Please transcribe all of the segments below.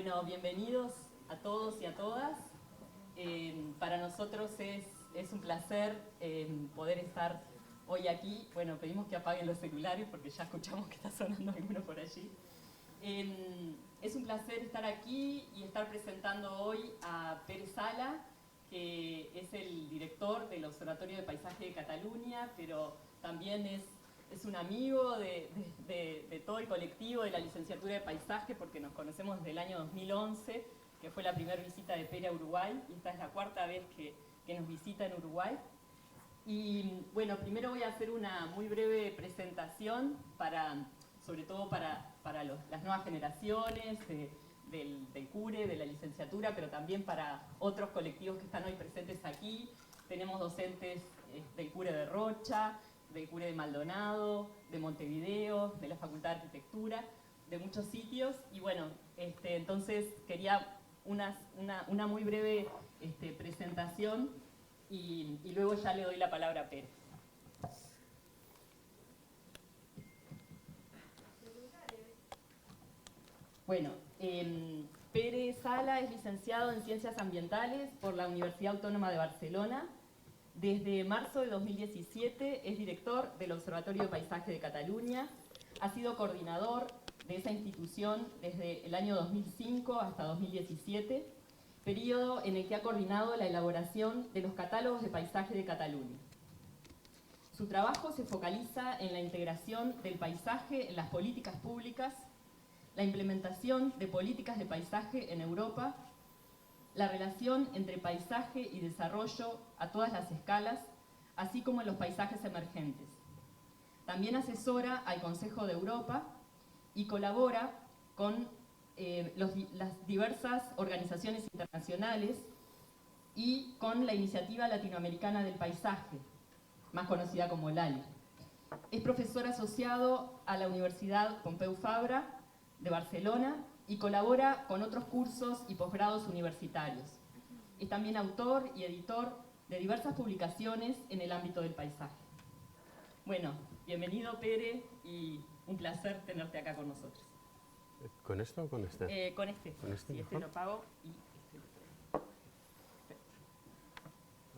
Bueno, bienvenidos a todos y a todas. Para nosotros es un placer poder estar hoy aquí. Bueno, pedimos que apaguen los celulares porque ya escuchamos que está sonando alguno por allí. Es un placer estar aquí y estar presentando hoy a Pere Sala, que es el director del Observatorio de Paisaje de Cataluña, pero también es un amigo de todo el colectivo de la licenciatura de Paisaje, porque nos conocemos desde el año 2011, que fue la primera visita de Pere a Uruguay, y esta es la cuarta vez que nos visita en Uruguay. Y bueno, primero voy a hacer una muy breve presentación, sobre todo para las nuevas generaciones del CURE, de la licenciatura, pero también para otros colectivos que están hoy presentes aquí. Tenemos docentes del CURE de Rocha, del CURE de Maldonado, de Montevideo, de la Facultad de Arquitectura, de muchos sitios. Y bueno, entonces quería una muy breve presentación y luego ya le doy la palabra a Pere. Bueno, Pere Sala es licenciado en Ciencias Ambientales por la Universidad Autónoma de Barcelona. Desde marzo de 2017 es director del Observatorio de Paisaje de Cataluña. Ha sido coordinador de esa institución desde el año 2005 hasta 2017, periodo en el que ha coordinado la elaboración de los catálogos de paisaje de Cataluña. Su trabajo se focaliza en la integración del paisaje en las políticas públicas, la implementación de políticas de paisaje en Europa, la relación entre paisaje y desarrollo a todas las escalas, así como en los paisajes emergentes. También asesora al Consejo de Europa y colabora con las diversas organizaciones internacionales y con la Iniciativa Latinoamericana del Paisaje, más conocida como LALI. Es profesor asociado a la Universidad Pompeu Fabra de Barcelona y colabora con otros cursos y posgrados universitarios. Es también autor y editor de diversas publicaciones en el ámbito del paisaje. Bueno, bienvenido Pere y un placer tenerte acá con nosotros. ¿Con esto o con este? Con este. ¿Con este? Sí, este lo pago y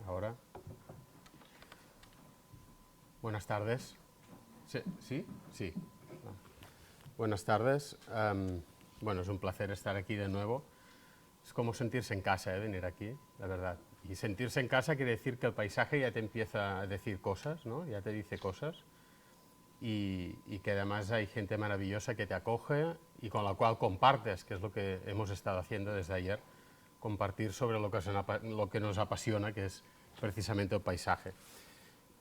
Ahora. Buenas tardes. ¿Sí? Sí. Buenas tardes. Bueno, es un placer estar aquí de nuevo. Es como sentirse en casa, venir aquí, la verdad. Y sentirse en casa quiere decir que el paisaje ya te empieza a decir cosas, ¿no? Ya te dice cosas. Y que además hay gente maravillosa que te acoge y con la cual compartes, que es lo que hemos estado haciendo desde ayer, compartir sobre lo que nos apasiona, que es precisamente el paisaje.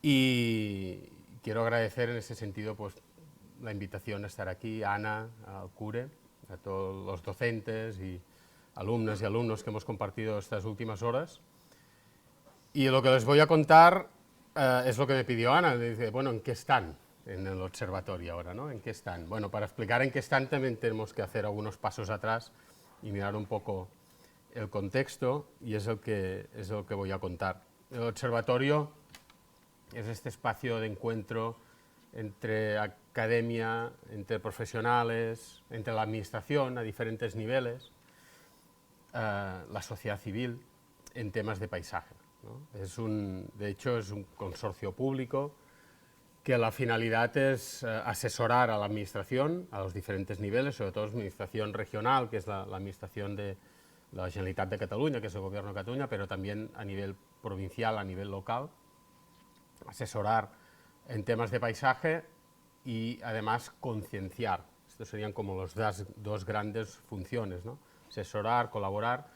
Y quiero agradecer en ese sentido pues, la invitación a estar aquí, a Ana, al CURE, a todos los docentes y alumnas y alumnos que hemos compartido estas últimas horas. Y lo que les voy a contar es lo que me pidió Ana. Me dice, bueno, ¿en qué están en el observatorio ahora, ¿no? ¿En qué están? Bueno, para explicar en qué están también tenemos que hacer algunos pasos atrás y mirar un poco el contexto, y es lo que voy a contar. El observatorio es este espacio de encuentro entre academia, entre profesionales, entre la administración a diferentes niveles, la sociedad civil en temas de paisaje, ¿no? De hecho, es un consorcio público que la finalidad es asesorar a la administración a los diferentes niveles, sobre todo la administración regional, que es la administración de la Generalitat de Cataluña, que es el gobierno de Cataluña, pero también a nivel provincial, a nivel local, asesorar en temas de paisaje y además concienciar. Estos serían como las dos grandes funciones, ¿no? Asesorar, colaborar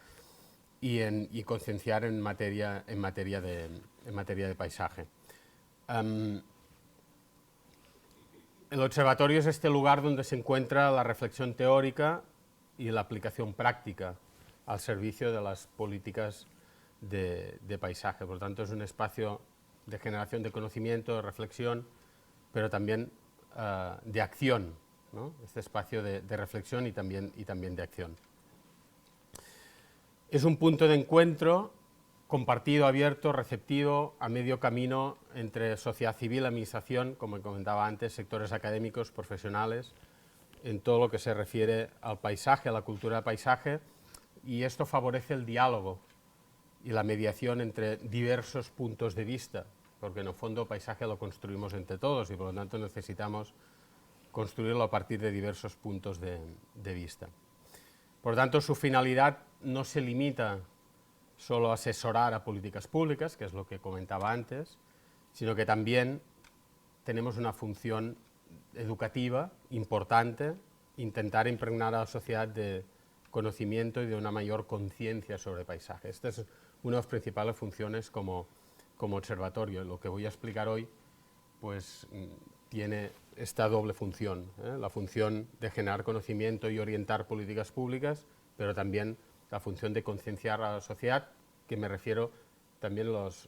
y concienciar en materia de paisaje. El observatorio es este lugar donde se encuentra la reflexión teórica y la aplicación práctica al servicio de las políticas de paisaje. Por lo tanto, es un espacio de generación de conocimiento, de reflexión, pero también de acción, ¿no? Este espacio de reflexión y también de acción. Es un punto de encuentro compartido, abierto, receptivo, a medio camino entre sociedad civil, administración, como comentaba antes, sectores académicos, profesionales, en todo lo que se refiere al paisaje, a la cultura del paisaje, y esto favorece el diálogo y la mediación entre diversos puntos de vista, porque en el fondo el paisaje lo construimos entre todos y por lo tanto necesitamos construirlo a partir de diversos puntos de vista. Por lo tanto, su finalidad no se limita solo a asesorar a políticas públicas, que es lo que comentaba antes, sino que también tenemos una función educativa importante, intentar impregnar a la sociedad de conocimiento y de una mayor conciencia sobre el paisaje. Esta es una de las principales funciones como observatorio. Lo que voy a explicar hoy pues, tiene esta doble función, la función de generar conocimiento y orientar políticas públicas, pero también la función de concienciar a la sociedad, que me refiero también las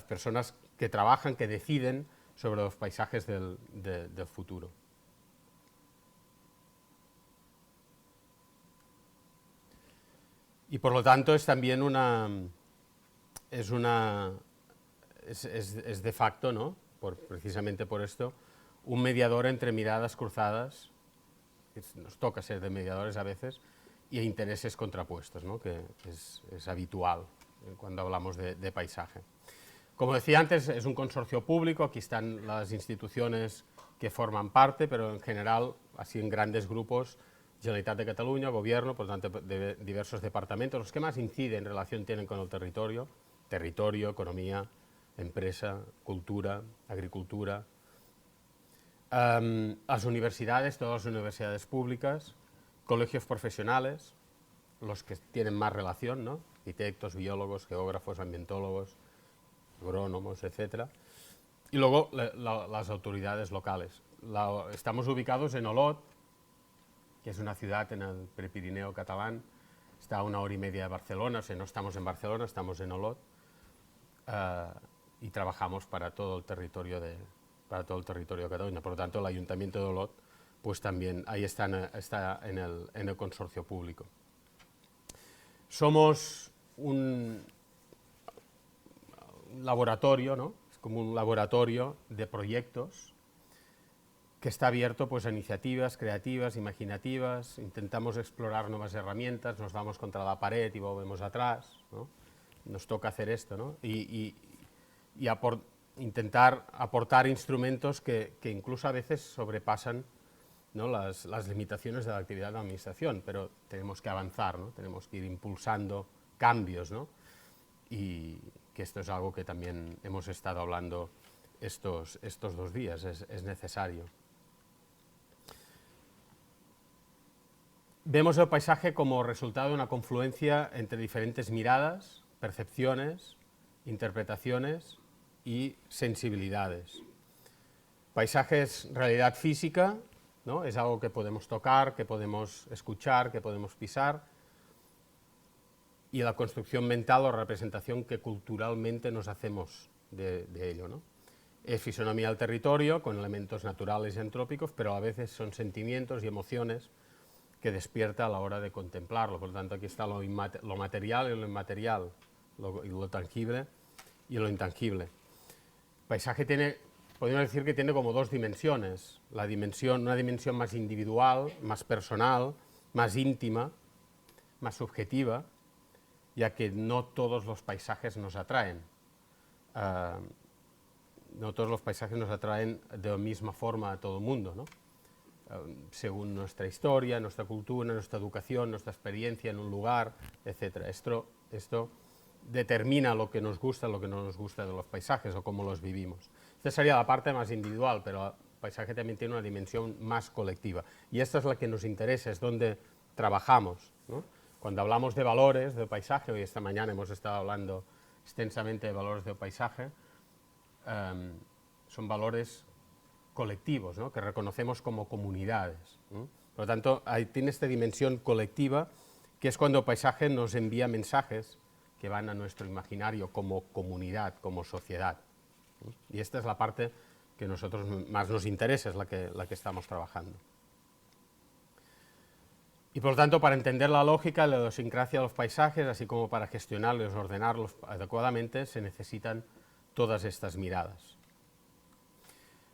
personas que trabajan, que deciden sobre los paisajes del futuro. Y por lo tanto es también es de facto, ¿no? Precisamente por esto, un mediador entre miradas cruzadas, nos toca ser de mediadores a veces, y intereses contrapuestos, ¿no? Que es habitual cuando hablamos de paisaje. Como decía antes, es un consorcio público, aquí están las instituciones que forman parte, pero en general, así en grandes grupos, Generalitat de Cataluña, Gobierno, por lo tanto, de diversos departamentos, los que más inciden, relación tienen con el territorio, economía, empresa, cultura, agricultura. Las universidades, todas las universidades públicas, colegios profesionales, los que tienen más relación, ¿no? Arquitectos, biólogos, geógrafos, ambientólogos, agrónomos, etc. Y luego las autoridades locales. Estamos ubicados en Olot, que es una ciudad en el Prepirineo catalán, está a 1 hora y media de Barcelona, o sea, no estamos en Barcelona, estamos en Olot, y trabajamos para todo el territorio de Cataluña. Por lo tanto, el Ayuntamiento de Olot pues también ahí está en el consorcio público. Somos un laboratorio, ¿no? Es como un laboratorio de proyectos que está abierto pues, a iniciativas creativas, imaginativas, intentamos explorar nuevas herramientas, nos damos contra la pared y volvemos atrás, ¿no? Nos toca hacer esto, ¿no? Y intentar aportar instrumentos que incluso a veces sobrepasan, ¿no? las limitaciones de la actividad de la administración, pero tenemos que avanzar, ¿no? Tenemos que ir impulsando cambios, ¿no? Y que esto es algo que también hemos estado hablando estos 2 días, es necesario. Vemos el paisaje como resultado de una confluencia entre diferentes miradas, percepciones, interpretaciones y sensibilidades. Paisaje es realidad física, ¿no? Es algo que podemos tocar, que podemos escuchar, que podemos pisar, y la construcción mental o representación que culturalmente nos hacemos de ello, ¿no? Es fisonomía del territorio, con elementos naturales y antrópicos, pero a veces son sentimientos y emociones que despierta a la hora de contemplarlo. Por lo tanto, aquí está lo material y lo inmaterial, lo tangible y lo intangible. El paisaje podemos decir que tiene como 2 dimensiones. Una dimensión más individual, más personal, más íntima, más subjetiva, ya que no todos los paisajes nos atraen. No todos los paisajes nos atraen de la misma forma a todo el mundo, ¿no? Según nuestra historia, nuestra cultura, nuestra educación, nuestra experiencia en un lugar, etc. Esto determina lo que nos gusta, lo que no nos gusta de los paisajes o cómo los vivimos. Esta sería la parte más individual, pero el paisaje también tiene una dimensión más colectiva. Y esta es la que nos interesa, es donde trabajamos, ¿no? Cuando hablamos de valores del paisaje, hoy esta mañana hemos estado hablando extensamente de valores del paisaje, son valores colectivos, ¿no? Que reconocemos como comunidades, ¿no? Por lo tanto, tiene esta dimensión colectiva, que es cuando el paisaje nos envía mensajes que van a nuestro imaginario como comunidad, como sociedad, ¿no? Y esta es la parte que a nosotros más nos interesa, es la que estamos trabajando. Y por lo tanto, para entender la lógica, la idiosincrasia de los paisajes, así como para gestionarlos, ordenarlos adecuadamente, se necesitan todas estas miradas.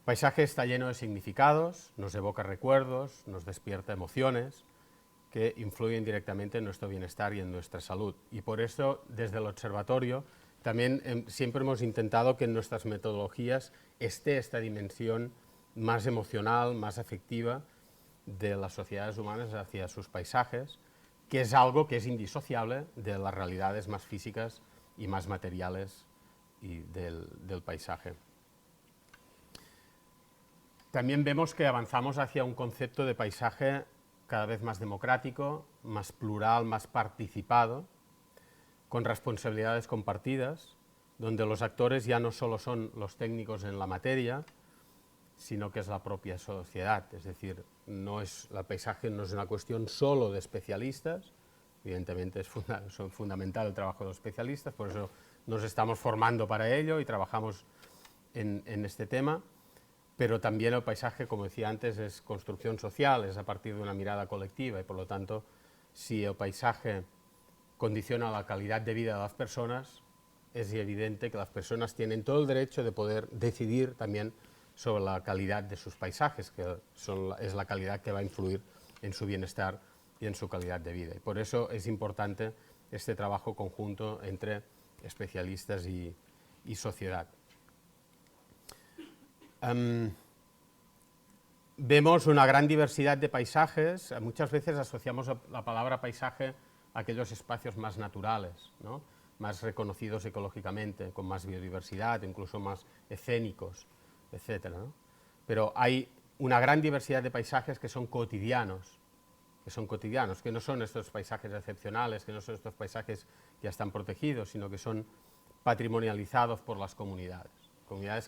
Paisaje está lleno de significados, nos evoca recuerdos, nos despierta emociones que influyen directamente en nuestro bienestar y en nuestra salud. Y por eso, desde el observatorio, también siempre hemos intentado que en nuestras metodologías esté esta dimensión más emocional, más afectiva de las sociedades humanas hacia sus paisajes, que es algo que es indisociable de las realidades más físicas y más materiales del paisaje. También vemos que avanzamos hacia un concepto de paisaje cada vez más democrático, más plural, más participado, con responsabilidades compartidas, donde los actores ya no solo son los técnicos en la materia, sino que es la propia sociedad. Es decir, el paisaje no es una cuestión solo de especialistas, evidentemente es fundamental el trabajo de los especialistas, por eso nos estamos formando para ello y trabajamos en este tema, pero también el paisaje, como decía antes, es construcción social, es a partir de una mirada colectiva y por lo tanto, si el paisaje condiciona la calidad de vida de las personas, es evidente que las personas tienen todo el derecho de poder decidir también sobre la calidad de sus paisajes, que es la calidad que va a influir en su bienestar y en su calidad de vida. Y por eso es importante este trabajo conjunto entre especialistas y sociedad. Vemos una gran diversidad de paisajes. Muchas veces asociamos la palabra paisaje a aquellos espacios más naturales, ¿no?, más reconocidos ecológicamente, con más biodiversidad, incluso más escénicos, etcétera, ¿no? Pero hay una gran diversidad de paisajes que son cotidianos, que no son estos paisajes excepcionales, que no son estos paisajes que ya están protegidos, sino que son patrimonializados por las comunidades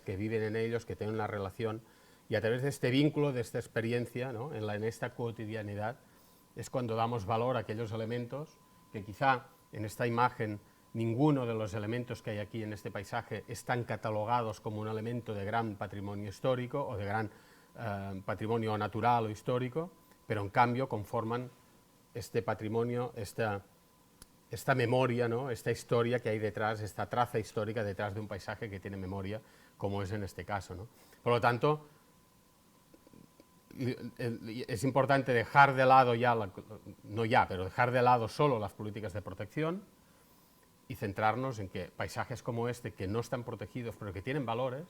que viven en ellos, que tienen una relación, y a través de este vínculo, de esta experiencia, ¿no?, en esta cotidianidad, es cuando damos valor a aquellos elementos que quizá en esta imagen ninguno de los elementos que hay aquí en este paisaje están catalogados como un elemento de gran patrimonio histórico o de gran patrimonio natural o histórico, pero en cambio conforman este patrimonio, esta memoria, ¿no?, esta historia que hay detrás, esta traza histórica detrás de un paisaje que tiene memoria, como es en este caso, ¿no? Por lo tanto, es importante dejar de lado dejar de lado solo las políticas de protección y centrarnos en que paisajes como este, que no están protegidos, pero que tienen valores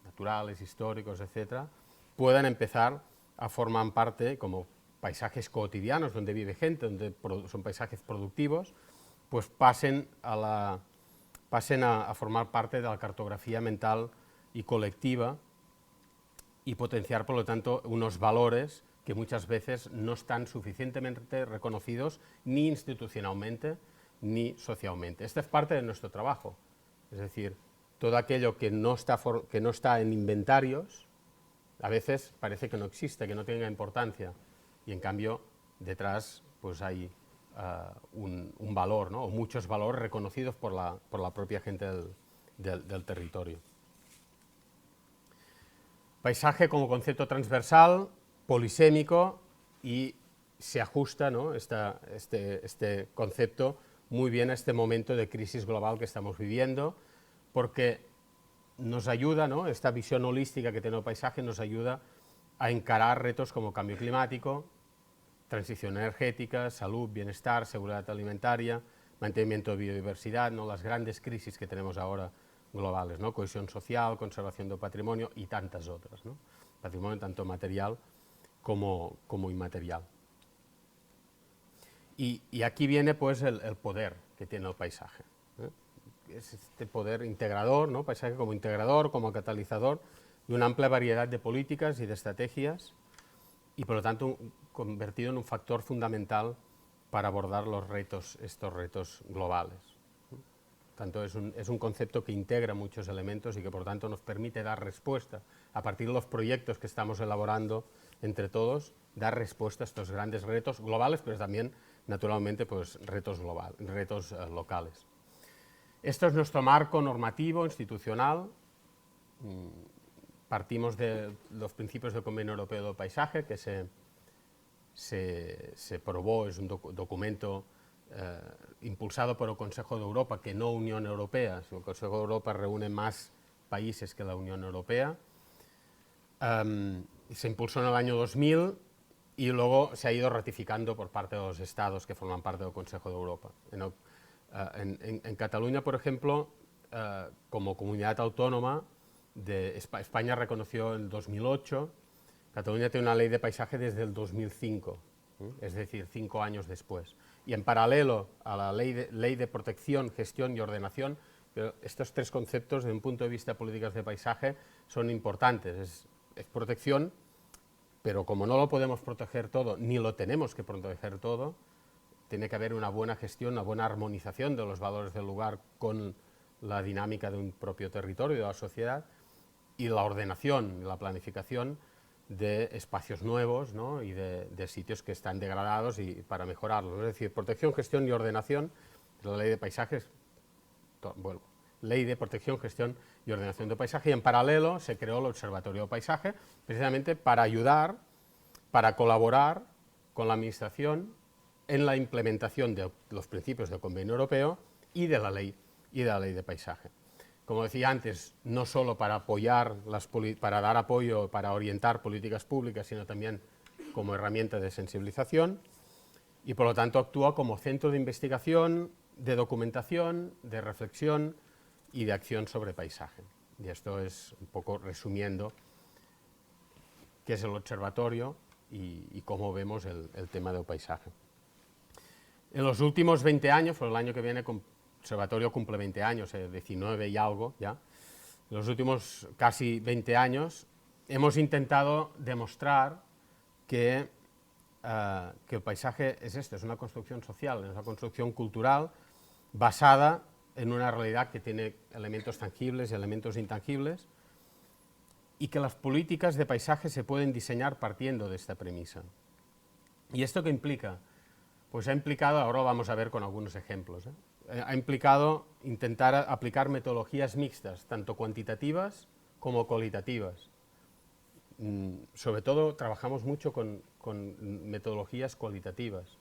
naturales, históricos, etcétera, puedan empezar a formar parte como paisajes cotidianos donde vive gente, donde son paisajes productivos, pues pasen a formar parte de la cartografía mental y colectiva y potenciar, por lo tanto, unos valores que muchas veces no están suficientemente reconocidos ni institucionalmente ni socialmente. Esta es parte de nuestro trabajo, es decir, todo aquello que no está en inventarios, a veces parece que no existe, que no tenga importancia, y en cambio detrás pues hay un valor, ¿no?, o muchos valores reconocidos por la propia gente del territorio. Paisaje como concepto transversal, polisémico, y se ajusta, ¿no?, este concepto muy bien a este momento de crisis global que estamos viviendo, porque nos ayuda, ¿no?, esta visión holística que tiene el paisaje nos ayuda a encarar retos como cambio climático, transición energética, salud, bienestar, seguridad alimentaria, mantenimiento de biodiversidad, ¿no?, las grandes crisis que tenemos ahora globales, ¿no?, cohesión social, conservación del patrimonio y tantas otras, ¿no?, patrimonio tanto material como inmaterial. Y aquí viene pues el poder que tiene el paisaje, ¿eh? Es este poder integrador, ¿no?, paisaje como integrador, como catalizador de una amplia variedad de políticas y de estrategias, y por lo tanto convertido en un factor fundamental para abordar estos retos globales. Tanto es un concepto que integra muchos elementos y que por tanto nos permite dar respuesta, a partir de los proyectos que estamos elaborando entre todos, dar respuesta a estos grandes retos globales, pero también naturalmente pues, retos locales. Esto es nuestro marco normativo, institucional. Partimos de los principios del Convenio Europeo del Paisaje, que se probó, es un documento impulsado por el Consejo de Europa, que no Unión Europea. El Consejo de Europa reúne más países que la Unión Europea, Se impulsó en el año 2000 y luego se ha ido ratificando por parte de los estados que forman parte del Consejo de Europa. En Cataluña, por ejemplo, como comunidad autónoma, España reconoció en 2008, Cataluña tiene una ley de paisaje desde el 2005, es decir, 5 años después. Y en paralelo a la ley de protección, gestión y ordenación, estos 3 conceptos, desde un punto de vista de políticas de paisaje, son importantes. Es protección, pero como no lo podemos proteger todo, ni lo tenemos que proteger todo, tiene que haber una buena gestión, una buena armonización de los valores del lugar con la dinámica de un propio territorio, de la sociedad, y la ordenación, la planificación de espacios nuevos, ¿no? Y de sitios que están degradados y para mejorarlos. Es decir, protección, gestión y ordenación, la ley de paisajes, bueno, ley de protección, gestión y ordenación de paisaje, y en paralelo se creó el Observatorio de Paisaje, precisamente para ayudar, para colaborar con la Administración en la implementación de los principios del Convenio Europeo y de la ley de paisaje. Como decía antes, no solo para apoyar, para dar apoyo, para orientar políticas públicas, sino también como herramienta de sensibilización, y por lo tanto actúa como centro de investigación, de documentación, de reflexión y de acción sobre paisaje. Y esto es un poco resumiendo qué es el observatorio y cómo vemos el tema del paisaje. En los últimos 20 años, por el año que viene, el observatorio cumple 20 años, 19 y algo ya. En los últimos casi 20 años hemos intentado demostrar que el paisaje es esto, es una construcción social, es una construcción cultural basada en una realidad que tiene elementos tangibles y elementos intangibles, y que las políticas de paisaje se pueden diseñar partiendo de esta premisa. ¿Y esto qué implica? Pues ha implicado, ahora lo vamos a ver con algunos ejemplos, ha implicado intentar aplicar metodologías mixtas, tanto cuantitativas como cualitativas. Sobre todo trabajamos mucho con metodologías cualitativas.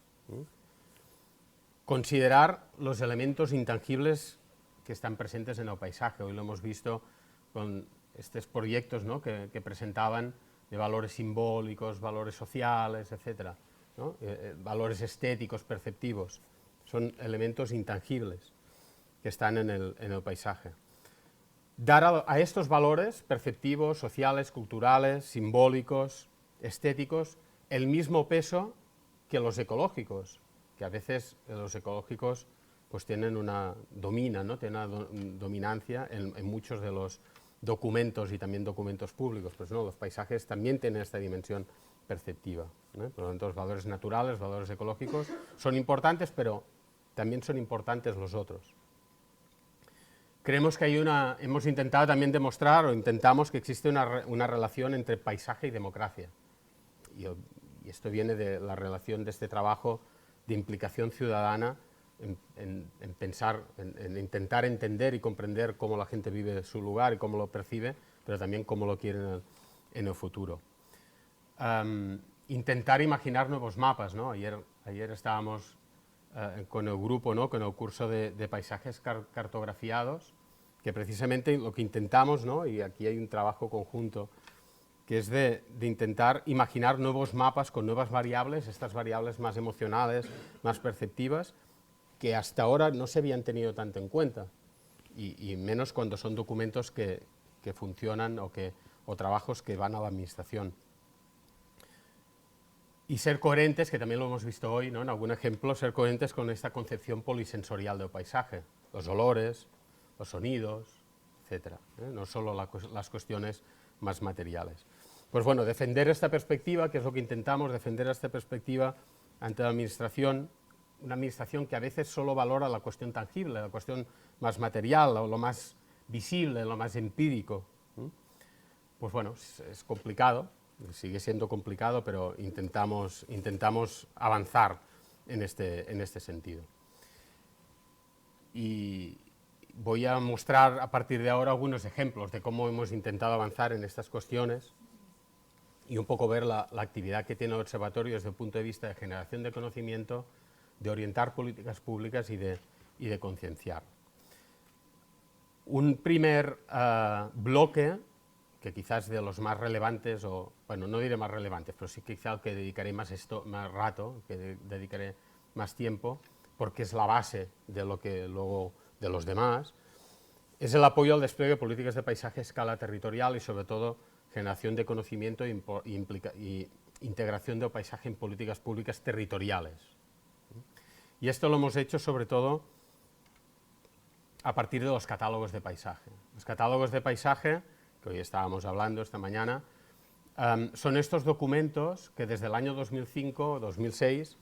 Considerar los elementos intangibles que están presentes en el paisaje. Hoy lo hemos visto con estos proyectos, ¿no?, que presentaban de valores simbólicos, valores sociales, etc., ¿no? Valores estéticos, perceptivos. Son elementos intangibles que están en el paisaje. Dar a estos valores perceptivos, sociales, culturales, simbólicos, estéticos, el mismo peso que los ecológicos, que a veces los ecológicos pues tienen dominan, ¿no?, tienen una dominancia en muchos de los documentos y también documentos públicos. Pues no, los paisajes también tienen esta dimensión perceptiva, ¿no? Por lo tanto, los valores naturales, los valores ecológicos son importantes, pero también son importantes los otros. Creemos que hemos intentado también demostrar, o intentamos que existe una relación entre paisaje y democracia. Y esto viene de la relación de este trabajo de implicación ciudadana en pensar, en intentar entender y comprender cómo la gente vive su lugar y cómo lo percibe, pero también cómo lo quiere en el futuro. Intentar imaginar nuevos mapas, ¿no? Ayer estábamos con el grupo, ¿no?, con el curso de paisajes cartografiados, que precisamente lo que intentamos, ¿no?, y aquí hay un trabajo conjunto, que es de intentar imaginar nuevos mapas con nuevas variables, estas variables más emocionales, más perceptivas, que hasta ahora no se habían tenido tanto en cuenta, y menos cuando son documentos que funcionan o trabajos que van a la administración. Y ser coherentes, que también lo hemos visto hoy, ¿no?, en algún ejemplo, ser coherentes con esta concepción polisensorial del paisaje, los olores, los sonidos, etc., no solo las cuestiones más materiales. Pues bueno, defender esta perspectiva, que es lo que intentamos, defender esta perspectiva ante la administración, una administración que a veces solo valora la cuestión tangible, la cuestión más material, lo más visible, lo más empírico. Pues bueno, es complicado, sigue siendo complicado, pero intentamos avanzar en este sentido. Y voy a mostrar a partir de ahora algunos ejemplos de cómo hemos intentado avanzar en estas cuestiones y un poco ver la actividad que tiene el observatorio desde el punto de vista de generación de conocimiento, de orientar políticas públicas y de concienciar. Un primer bloque que quizás de los más relevantes, o bueno, no diré más relevantes, pero sí quizá al que dedicaré más rato, que dedicaré más tiempo, porque es la base de lo que luego de los demás, es el apoyo al despliegue de políticas de paisaje a escala territorial y sobre todo generación de conocimiento y integración del paisaje en políticas públicas territoriales. Y esto lo hemos hecho sobre todo a partir de los catálogos de paisaje. Los catálogos de paisaje, que hoy estábamos hablando esta mañana, son estos documentos que desde el año 2005 o 2006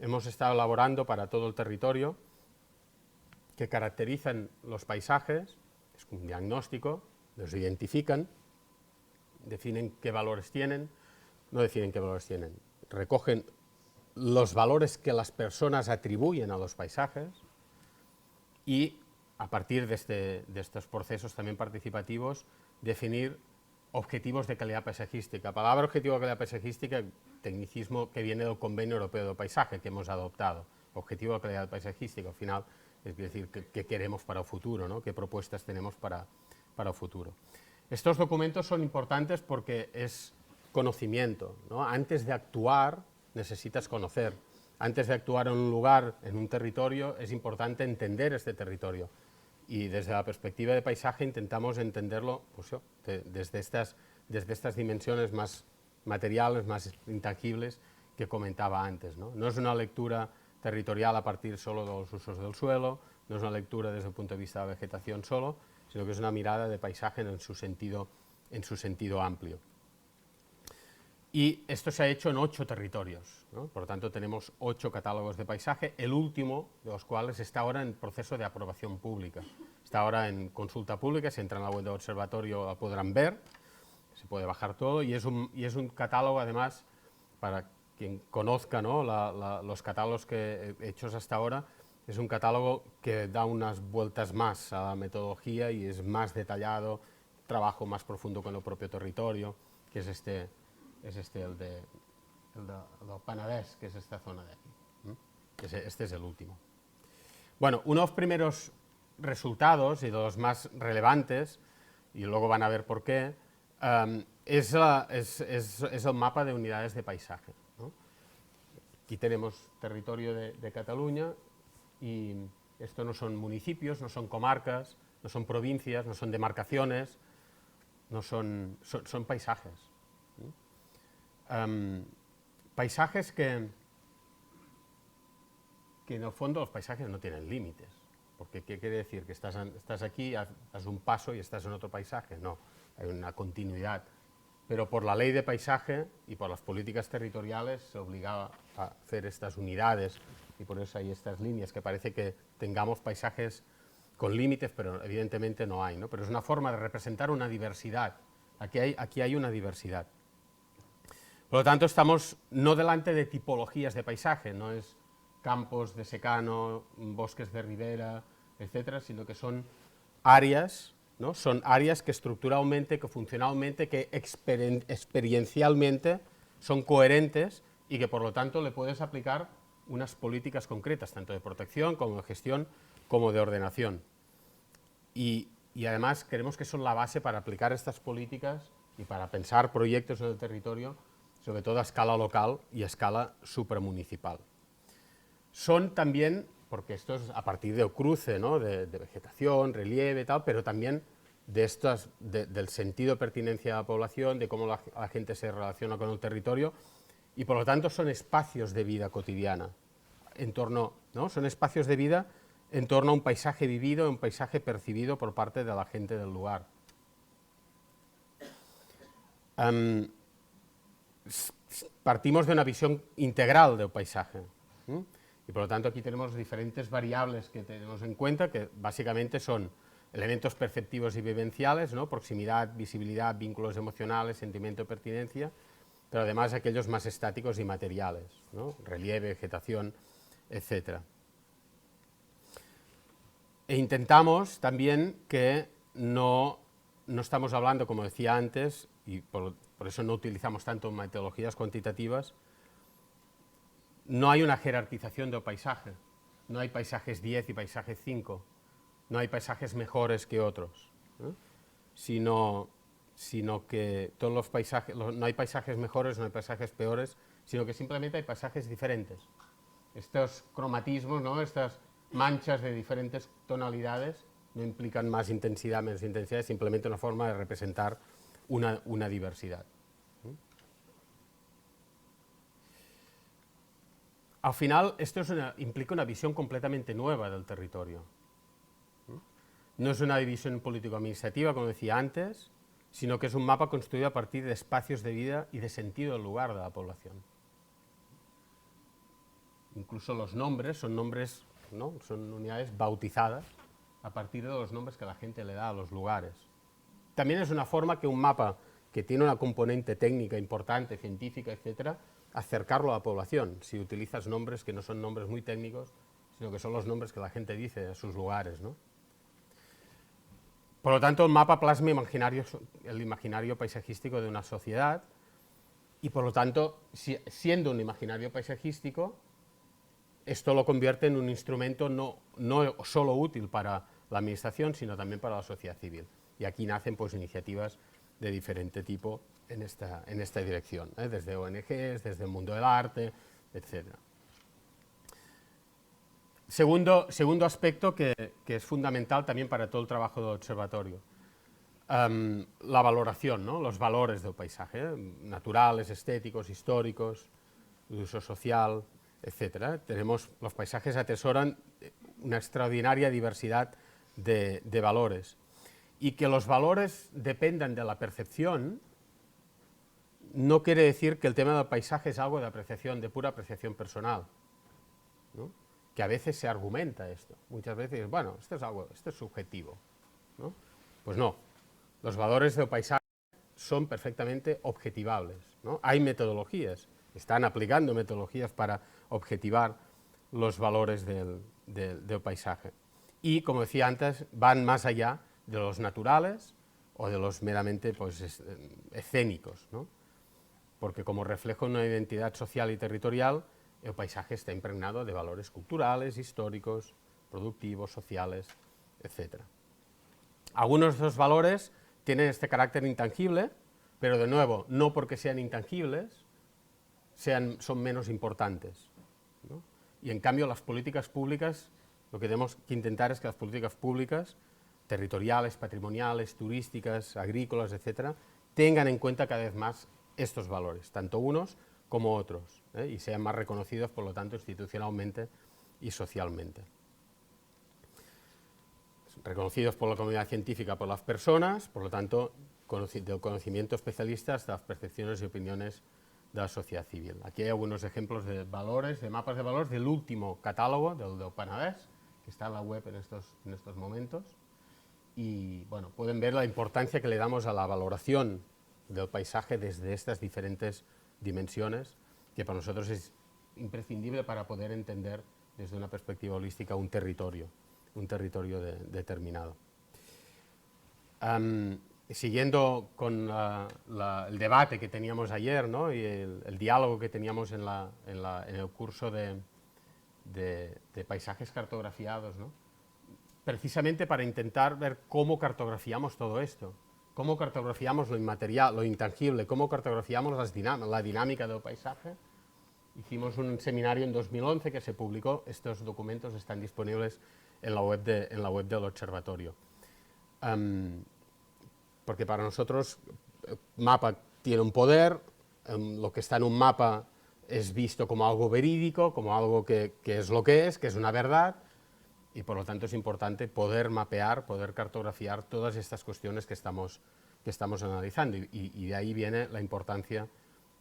hemos estado elaborando para todo el territorio, que caracterizan los paisajes, es un diagnóstico, los identifican, definen qué valores tienen, no definen qué valores tienen, recogen los valores que las personas atribuyen a los paisajes y a partir de estos procesos también participativos definir objetivos de calidad paisajística. La palabra objetivo de calidad paisajística, tecnicismo que viene del Convenio Europeo de Paisaje que hemos adoptado. Objetivo de calidad paisajística, al final, es decir, qué queremos para el futuro, ¿no? Qué propuestas tenemos para el futuro. Estos documentos son importantes porque es conocimiento, ¿no? Antes de actuar necesitas conocer. Antes de actuar en un lugar, en un territorio, es importante entender este territorio. Y desde la perspectiva de paisaje intentamos entenderlo pues, desde estas dimensiones más materiales, más intangibles que comentaba antes, ¿no? No es una lectura territorial a partir solo de los usos del suelo, no es una lectura desde el punto de vista de la vegetación solo, sino que es una mirada de paisaje en su sentido amplio. Y esto se ha hecho en 8 territorios, ¿no? Por lo tanto tenemos 8 catálogos de paisaje, el último de los cuales está ahora en proceso de aprobación pública. Está ahora en consulta pública, si entran a la web del observatorio la podrán ver, se puede bajar todo y es un catálogo además, para quien conozca, ¿no? los catálogos que he hechos hasta ahora, es un catálogo que da unas vueltas más a la metodología y es más detallado, trabajo más profundo con el propio territorio, que es el del Penedès, que es esta zona de aquí. Este es el último. Bueno, unos primeros resultados y de los más relevantes, y luego van a ver por qué, es el mapa de unidades de paisaje, ¿no? Aquí tenemos territorio de Cataluña y esto no son municipios, no son comarcas, no son provincias, no son demarcaciones, son paisajes. Paisajes que en el fondo los paisajes no tienen límites, porque ¿qué quiere decir? ¿Que estás aquí, das un paso y estás en otro paisaje? No, hay una continuidad, pero por la ley de paisaje y por las políticas territoriales se obligaba a hacer estas unidades y por eso hay estas líneas que parece que tengamos paisajes con límites, pero evidentemente no hay, ¿no? Pero es una forma de representar una diversidad, aquí hay una diversidad. Por lo tanto, estamos no delante de tipologías de paisaje, no es campos de secano, bosques de ribera, etcétera, sino que son áreas, ¿no? Son áreas que estructuralmente, que funcionalmente, que experiencialmente son coherentes y que por lo tanto le puedes aplicar unas políticas concretas, tanto de protección como de gestión, como de ordenación. Y además creemos que son la base para aplicar estas políticas y para pensar proyectos en el territorio, sobre todo a escala local y a escala supramunicipal. Son también, porque esto es a partir del cruce, ¿no? de vegetación, relieve y tal, pero también del sentido de pertinencia a la población, de cómo la gente se relaciona con el territorio, y por lo tanto son espacios de vida cotidiana, ¿no? Son espacios de vida en torno a un paisaje vivido, un paisaje percibido por parte de la gente del lugar. Partimos de una visión integral del paisaje, y por lo tanto aquí tenemos diferentes variables que tenemos en cuenta, que básicamente son elementos perceptivos y vivenciales, ¿no? Proximidad, visibilidad, vínculos emocionales, sentimiento de pertinencia, pero además aquellos más estáticos y materiales, ¿no? Relieve, vegetación, etc. E intentamos también que no estamos hablando, como decía antes, y por eso no utilizamos tanto metodologías cuantitativas, no hay una jerarquización del paisaje, no hay paisajes 10 y paisajes 5, no hay paisajes mejores que otros, ¿eh? sino sino que todos los paisajes, no hay paisajes mejores, no hay paisajes peores, sino que simplemente hay paisajes diferentes. Estos cromatismos, ¿no? Estas manchas de diferentes tonalidades no implican más intensidad, menos intensidad, es simplemente una forma de representar una diversidad. Al final, esto implica una visión completamente nueva del territorio. No es una división político-administrativa, como decía antes, sino que es un mapa construido a partir de espacios de vida y de sentido del lugar de la población. Incluso los nombres son nombres, ¿no? Son unidades bautizadas a partir de los nombres que la gente le da a los lugares. También es una forma que un mapa que tiene una componente técnica importante, científica, etcétera, acercarlo a la población, si utilizas nombres que no son nombres muy técnicos, sino que son los nombres que la gente dice a sus lugares, ¿no? Por lo tanto, el mapa plasma el imaginario paisajístico de una sociedad y, por lo tanto, siendo un imaginario paisajístico, esto lo convierte en un instrumento no solo útil para la administración, sino también para la sociedad civil. Y aquí nacen pues, iniciativas de diferente tipo en esta dirección, desde ONGs, desde el mundo del arte, etc. Segundo aspecto que es fundamental también para todo el trabajo del observatorio, la valoración, ¿no? Los valores del paisaje, naturales, estéticos, históricos, de uso social, etc. Los paisajes atesoran una extraordinaria diversidad de valores. Y que los valores dependan de la percepción no quiere decir que el tema del paisaje es algo de apreciación, de pura apreciación personal, ¿no? Que a veces se argumenta esto. Muchas veces, bueno, esto es subjetivo, ¿no? Pues no, los valores del paisaje son perfectamente objetivables, ¿no? Hay metodologías, están aplicando metodologías para objetivar los valores del paisaje. Y, como decía antes, van más allá de los naturales o de los meramente pues, escénicos, ¿no? Porque como reflejo de una identidad social y territorial, el paisaje está impregnado de valores culturales, históricos, productivos, sociales, etc. Algunos de esos valores tienen este carácter intangible, pero de nuevo, no porque sean intangibles, son menos importantes, ¿no? Y en cambio las políticas públicas, lo que tenemos que intentar es que las políticas públicas, territoriales, patrimoniales, turísticas, agrícolas, etc., tengan en cuenta cada vez más estos valores, tanto unos como otros, y sean más reconocidos, por lo tanto, institucionalmente y socialmente. Reconocidos por la comunidad científica, por las personas, por lo tanto, del conocimiento especialista hasta las percepciones y opiniones de la sociedad civil. Aquí hay algunos ejemplos de valores, de mapas de valores del último catálogo, del Penedès, que está en la web en estos momentos. Y bueno, pueden ver la importancia que le damos a la valoración del paisaje desde estas diferentes dimensiones, que para nosotros es imprescindible para poder entender desde una perspectiva holística un territorio determinado. Siguiendo con el debate que teníamos ayer, ¿no? Y el diálogo que teníamos en el curso de paisajes cartografiados, ¿no? Precisamente para intentar ver cómo cartografiamos todo esto, cómo cartografiamos lo inmaterial, lo intangible, cómo cartografiamos la dinámica del paisaje. Hicimos un seminario en 2011 que se publicó, estos documentos están disponibles en la web del observatorio. Porque para nosotros el mapa tiene un poder, lo que está en un mapa es visto como algo verídico, como algo que es lo que es una verdad, y por lo tanto es importante poder mapear, poder cartografiar todas estas cuestiones que estamos analizando, y de ahí viene la importancia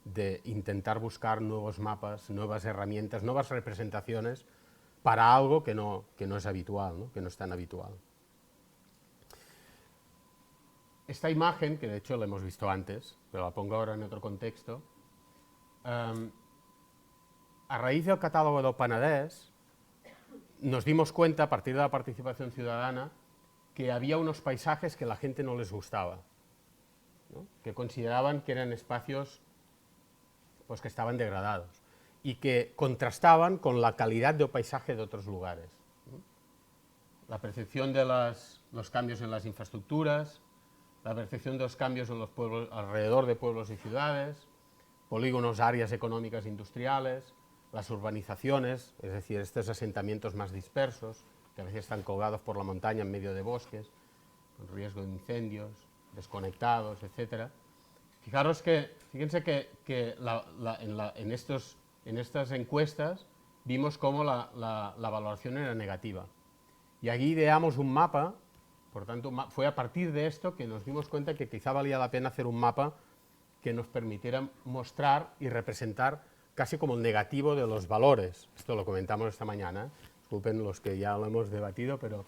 de intentar buscar nuevos mapas, nuevas herramientas, nuevas representaciones para algo que no es habitual, ¿no? Que no es tan habitual. Esta imagen, que de hecho la hemos visto antes, pero la pongo ahora en otro contexto, a raíz del catálogo del Penedès, nos dimos cuenta, a partir de la participación ciudadana, que había unos paisajes que a la gente no les gustaba, ¿no? Que consideraban que eran espacios pues, que estaban degradados y que contrastaban con la calidad del paisaje de otros lugares, ¿no? La percepción de los cambios en las infraestructuras, la percepción de los cambios en los pueblos, alrededor de pueblos y ciudades, polígonos, áreas económicas industriales, las urbanizaciones, es decir, estos asentamientos más dispersos, que a veces están colgados por la montaña en medio de bosques, con riesgo de incendios, desconectados, etc. Fíjense que en estas encuestas vimos cómo la valoración era negativa. Y aquí ideamos un mapa, por tanto, fue a partir de esto que nos dimos cuenta que quizá valía la pena hacer un mapa que nos permitiera mostrar y representar casi como el negativo de los valores. Esto lo comentamos esta mañana, disculpen los que ya lo hemos debatido, pero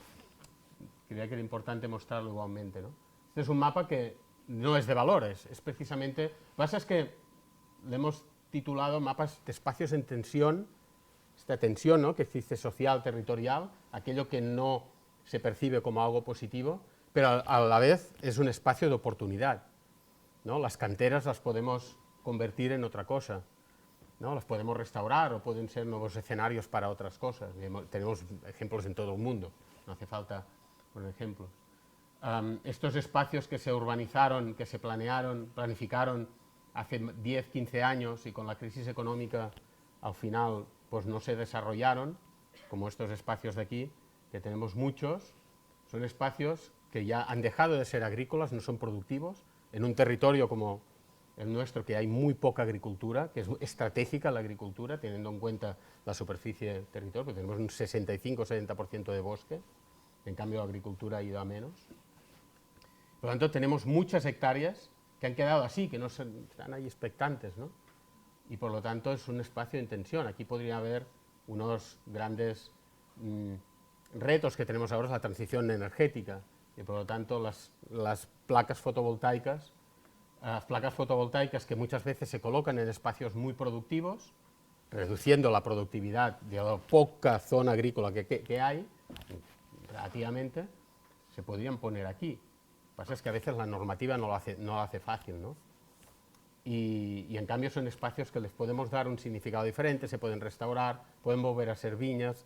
creía que era importante mostrarlo igualmente, ¿no? Este es un mapa que no es de valores, es precisamente... Lo que pasa es que le hemos titulado mapas de espacios en tensión, esta tensión, ¿no?, que existe social, territorial, aquello que no se percibe como algo positivo, pero a la vez es un espacio de oportunidad, ¿no? Las canteras las podemos convertir en otra cosa, ¿no? Las podemos restaurar o pueden ser nuevos escenarios para otras cosas. Tenemos ejemplos en todo el mundo, no hace falta poner ejemplos. Estos espacios que se urbanizaron, que se planificaron hace 10, 15 años y con la crisis económica al final pues no se desarrollaron, como estos espacios de aquí, que tenemos muchos, son espacios que ya han dejado de ser agrícolas, no son productivos, en un territorio como el nuestro, que hay muy poca agricultura, que es estratégica la agricultura, teniendo en cuenta la superficie del territorio, porque tenemos un 65-70% de bosque, en cambio la agricultura ha ido a menos. Por lo tanto, tenemos muchas hectáreas que han quedado así, que no están ahí expectantes, ¿no? Y por lo tanto es un espacio en tensión. Aquí podría haber unos grandes retos que tenemos ahora, es la transición energética, y por lo tanto las placas fotovoltaicas, que muchas veces se colocan en espacios muy productivos, reduciendo la productividad de la poca zona agrícola que hay, relativamente, se podrían poner aquí. Lo que pasa es que a veces la normativa no lo hace fácil, ¿no? Y en cambio son espacios que les podemos dar un significado diferente, se pueden restaurar, pueden volver a ser viñas,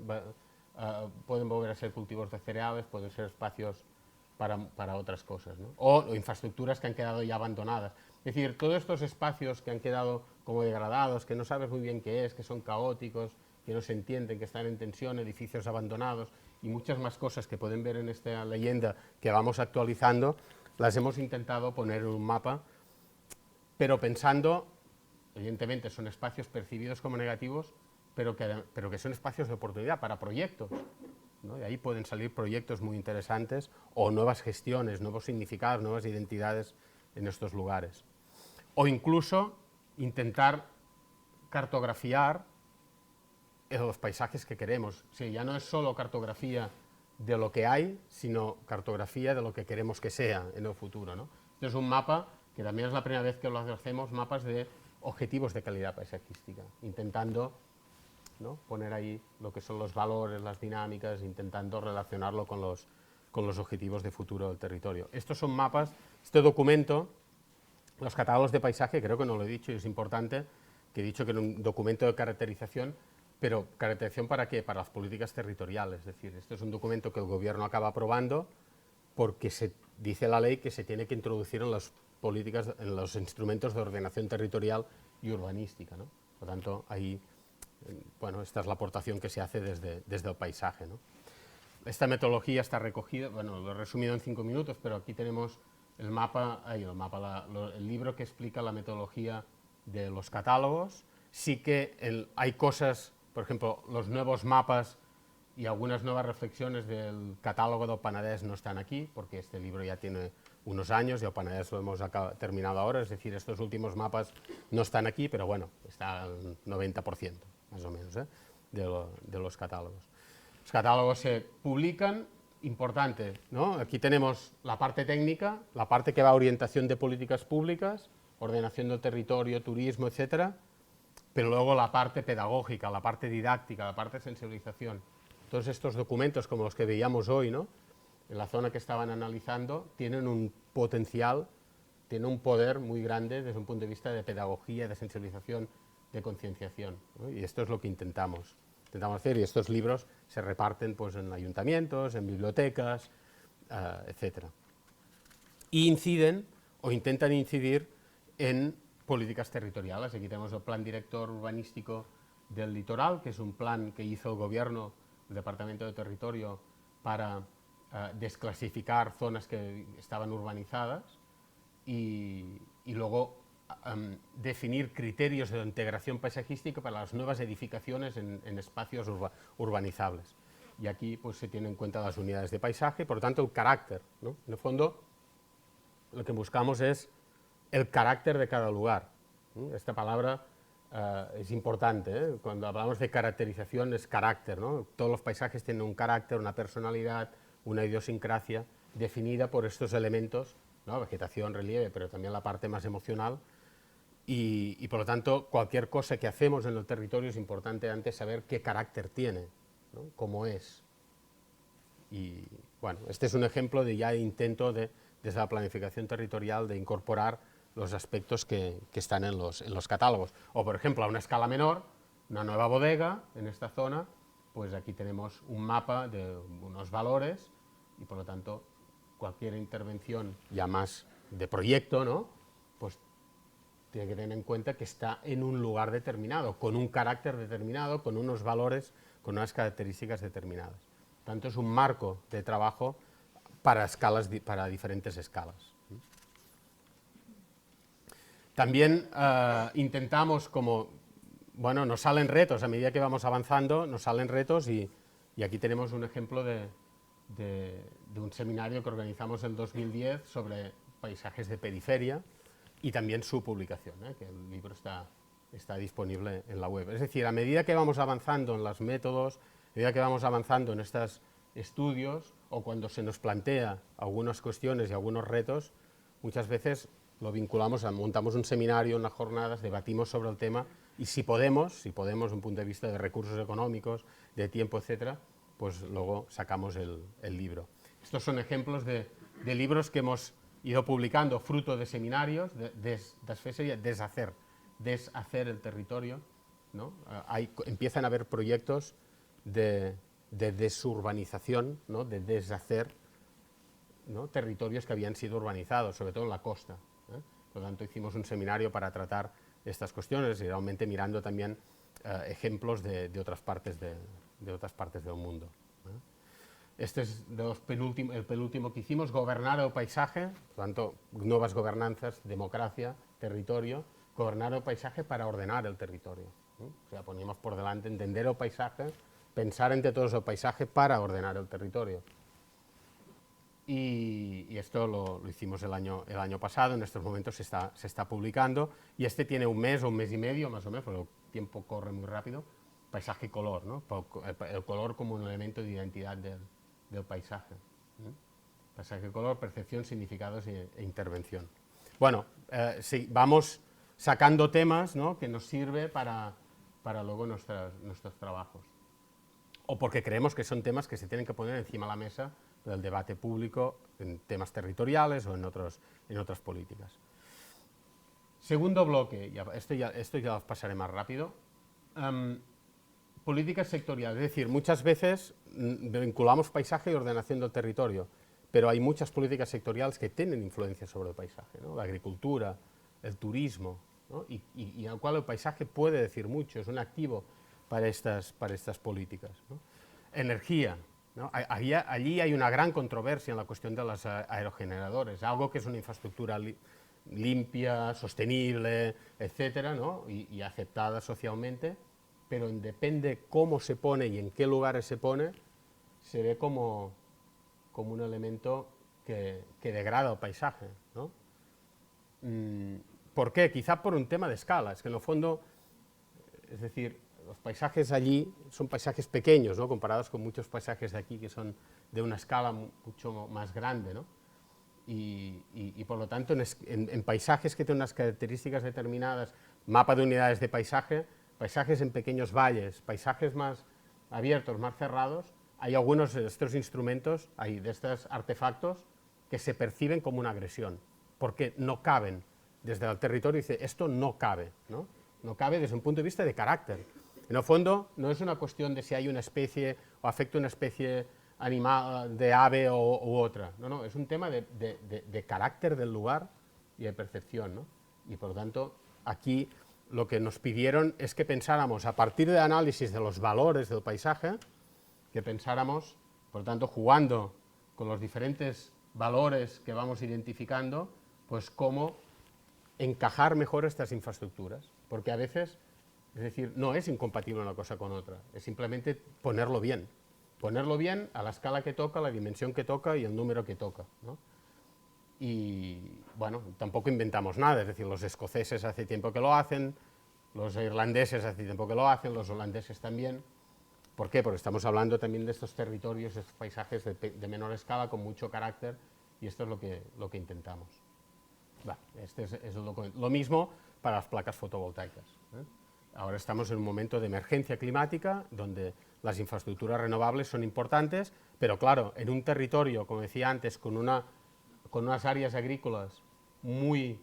pueden volver a ser cultivos de cereales, pueden ser espacios para otras cosas, ¿no? O infraestructuras que han quedado ya abandonadas. Es decir, todos estos espacios que han quedado como degradados, que no sabes muy bien qué es, que son caóticos, que no se entienden, que están en tensión, edificios abandonados y muchas más cosas que pueden ver en esta leyenda que vamos actualizando, las hemos intentado poner en un mapa, pero pensando, evidentemente son espacios percibidos como negativos, pero que son espacios de oportunidad para proyectos, ¿no? De ahí pueden salir proyectos muy interesantes o nuevas gestiones, nuevos significados, nuevas identidades en estos lugares. O incluso intentar cartografiar los paisajes que queremos. Sí, ya no es solo cartografía de lo que hay, sino cartografía de lo que queremos que sea en el futuro, ¿no? Este es un mapa que también es la primera vez que lo hacemos, mapas de objetivos de calidad paisajística, intentando, ¿no?, poner ahí lo que son los valores, las dinámicas, intentando relacionarlo con los objetivos de futuro del territorio. Estos son mapas, este documento, los catálogos de paisaje, creo que no lo he dicho y es importante, que he dicho que era un documento de caracterización, pero ¿caracterización para qué? Para las políticas territoriales, es decir, este es un documento que el gobierno acaba aprobando porque se dice la ley que se tiene que introducir en las políticas, en los instrumentos de ordenación territorial y urbanística, ¿no? Por lo tanto, ahí, bueno, esta es la aportación que se hace desde el paisaje, ¿no? Esta metodología está recogida, bueno, lo he resumido en 5 minutos, pero aquí tenemos el mapa, el libro que explica la metodología de los catálogos. Sí que hay cosas, por ejemplo, los nuevos mapas y algunas nuevas reflexiones del catálogo del Penedès no están aquí, porque este libro ya tiene unos años y el Penedès lo hemos terminado ahora, es decir, estos últimos mapas no están aquí, pero bueno, está al 90%, más o menos, de los catálogos. Los catálogos se publican, importante, ¿no? Aquí tenemos la parte técnica, la parte que va a orientación de políticas públicas, ordenación del territorio, turismo, etcétera, pero luego la parte pedagógica, la parte didáctica, la parte de sensibilización. Todos estos documentos, como los que veíamos hoy, ¿no?, en la zona que estaban analizando, tienen un potencial, tienen un poder muy grande desde un punto de vista de pedagogía, de sensibilización, de concienciación, ¿no? Y esto es lo que intentamos hacer, y estos libros se reparten pues en ayuntamientos, en bibliotecas, etcétera. y inciden o intentan incidir en políticas territoriales. Aquí tenemos el Plan Director Urbanístico del Litoral, que es un plan que hizo el gobierno, el Departamento de Territorio, para desclasificar zonas que estaban urbanizadas y luego definir criterios de integración paisajística para las nuevas edificaciones en espacios urbanizables. Y aquí pues, se tienen en cuenta las unidades de paisaje, por lo tanto el carácter, ¿no? En el fondo lo que buscamos es el carácter de cada lugar. Esta palabra es importante, ¿eh? Cuando hablamos de caracterización es carácter, ¿no? Todos los paisajes tienen un carácter, una personalidad, una idiosincrasia definida por estos elementos, ¿no? Vegetación, relieve, pero también la parte más emocional. Y por lo tanto, cualquier cosa que hacemos en el territorio es importante antes saber qué carácter tiene, ¿no? Cómo es. Y bueno, este es un ejemplo de ya intento desde la planificación territorial de incorporar los aspectos que están en los catálogos. O por ejemplo, a una escala menor, una nueva bodega en esta zona, pues aquí tenemos un mapa de unos valores y por lo tanto cualquier intervención ya más de proyecto, ¿no? Pues tiene que tener en cuenta que está en un lugar determinado, con un carácter determinado, con unos valores, con unas características determinadas. Tanto es un marco de trabajo para diferentes escalas. También intentamos, como, bueno, nos salen retos, a medida que vamos avanzando, nos salen retos y aquí tenemos un ejemplo de un seminario que organizamos en 2010 sobre paisajes de periferia y también su publicación, que el libro está disponible en la web. Es decir, a medida que vamos avanzando en los métodos, a medida que vamos avanzando en estos estudios o cuando se nos plantea algunas cuestiones y algunos retos, muchas veces lo vinculamos, montamos un seminario, unas jornadas, debatimos sobre el tema y si podemos, desde un punto de vista de recursos económicos, de tiempo, etcétera, pues luego sacamos el libro. Estos son ejemplos de libros que hemos ido publicando fruto de seminarios, deshacer el territorio, ¿no? Empiezan a haber proyectos de desurbanización, ¿no? De deshacer, ¿no? Territorios que habían sido urbanizados, sobre todo en la costa, ¿eh? Por lo tanto, hicimos un seminario para tratar estas cuestiones y realmente mirando también ejemplos de otras partes del mundo, ¿eh? Este es el penúltimo que hicimos, gobernar el paisaje, por lo tanto, nuevas gobernanzas, democracia, territorio, gobernar el paisaje para ordenar el territorio, ¿eh? O sea, poníamos por delante entender el paisaje, pensar entre todos el paisaje para ordenar el territorio. Y esto lo hicimos el año pasado, en estos momentos se está publicando, y este tiene un mes o un mes y medio, más o menos, porque el tiempo corre muy rápido, paisaje y color, ¿no? El color como un elemento de identidad del paisaje. Paisaje y color, percepción, significados e intervención. Bueno, sí, vamos sacando temas, ¿no? Que nos sirve para luego nuestros trabajos. O porque creemos que son temas que se tienen que poner encima de la mesa del debate público en temas territoriales o en otras políticas. Segundo bloque, esto ya lo pasaré más rápido. Políticas sectoriales, es decir, muchas veces vinculamos paisaje y ordenación del territorio, pero hay muchas políticas sectoriales que tienen influencia sobre el paisaje, ¿no? La agricultura, el turismo, ¿no? y al cual el paisaje puede decir mucho, es un activo para estas políticas, ¿no? Energía, ¿no? Allí hay una gran controversia en la cuestión de los aerogeneradores, algo que es una infraestructura limpia, sostenible, etcétera, ¿no? y aceptada socialmente, pero depende cómo se pone y en qué lugares se pone, se ve como un elemento que degrada el paisaje, ¿no? ¿Por qué? Quizá por un tema de escala, es que en el fondo, es decir, los paisajes allí son paisajes pequeños, ¿no? Comparados con muchos paisajes de aquí que son de una escala mucho más grande, ¿no? Y por lo tanto en paisajes que tienen unas características determinadas, mapa de unidades de paisaje, paisajes en pequeños valles, paisajes más abiertos, más cerrados, hay algunos de estos instrumentos, de estos artefactos que se perciben como una agresión, porque no caben desde el territorio, dice, esto no cabe, ¿no? No cabe desde un punto de vista de carácter. En el fondo, no es una cuestión de si hay una especie o afecta una especie animal, de ave u otra. No, no, es un tema de carácter del lugar y de percepción, ¿no? Y por lo tanto, aquí lo que nos pidieron es que pensáramos, a partir de análisis de los valores del paisaje, que pensáramos, por lo tanto, jugando con los diferentes valores que vamos identificando, pues cómo encajar mejor estas infraestructuras. Porque a veces, es decir, no es incompatible una cosa con otra, es simplemente ponerlo bien a la escala que toca, la dimensión que toca y el número que toca, ¿no? Y bueno, tampoco inventamos nada, es decir, los escoceses hace tiempo que lo hacen, los irlandeses hace tiempo que lo hacen, los holandeses también. ¿Por qué? Porque estamos hablando también de estos territorios, estos paisajes de menor escala, con mucho carácter, y esto es lo que intentamos. Este es lo mismo para las placas fotovoltaicas, ¿eh? Ahora estamos en un momento de emergencia climática, donde las infraestructuras renovables son importantes, pero claro, en un territorio, como decía antes, con unas áreas agrícolas muy,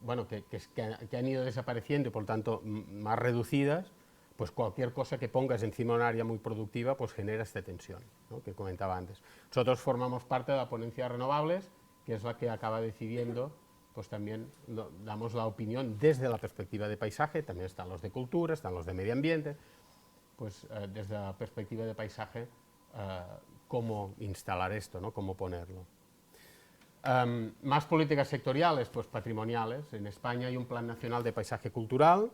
bueno, que han ido desapareciendo y por tanto más reducidas, pues cualquier cosa que pongas encima de un área muy productiva pues genera esta tensión, ¿no?, que comentaba antes. Nosotros formamos parte de la ponencia de renovables, que es la que acaba decidiendo, pues también damos la opinión desde la perspectiva de paisaje, también están los de cultura, están los de medio ambiente, pues desde la perspectiva de paisaje, cómo instalar esto, ¿no?, cómo ponerlo. Más políticas sectoriales, pues patrimoniales. En España hay un Plan Nacional de Paisaje Cultural.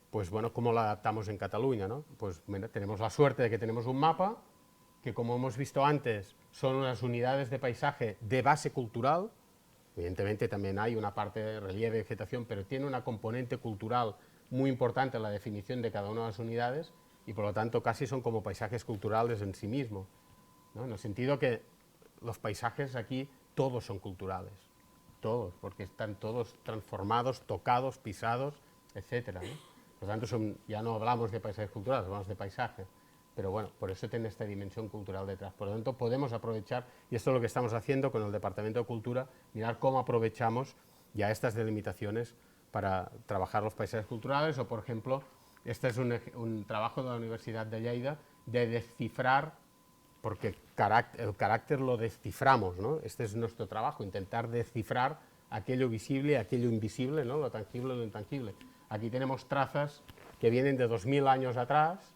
Pues bueno, ¿cómo lo adaptamos en Cataluña, no? Pues mira, tenemos la suerte de que tenemos un mapa, que como hemos visto antes, son unas unidades de paisaje de base cultural. Evidentemente también hay una parte de relieve y vegetación, pero tiene una componente cultural muy importante en la definición de cada una de las unidades, y por lo tanto casi son como paisajes culturales en sí mismos, ¿no? En el sentido que los paisajes aquí todos son culturales, todos, porque están todos transformados, tocados, pisados, etcétera, ¿no? Por lo tanto, ya no hablamos de paisajes culturales, hablamos de paisaje, pero bueno, por eso tiene esta dimensión cultural detrás. Por lo tanto, podemos aprovechar, y esto es lo que estamos haciendo con el Departamento de Cultura, mirar cómo aprovechamos ya estas delimitaciones para trabajar los paisajes culturales, o por ejemplo, este es un trabajo de la Universidad de Lleida de descifrar, porque el carácter lo desciframos, ¿no? Este es nuestro trabajo, intentar descifrar aquello visible, aquello invisible, ¿no?, lo tangible, lo intangible. Aquí tenemos trazas que vienen de 2000 años atrás,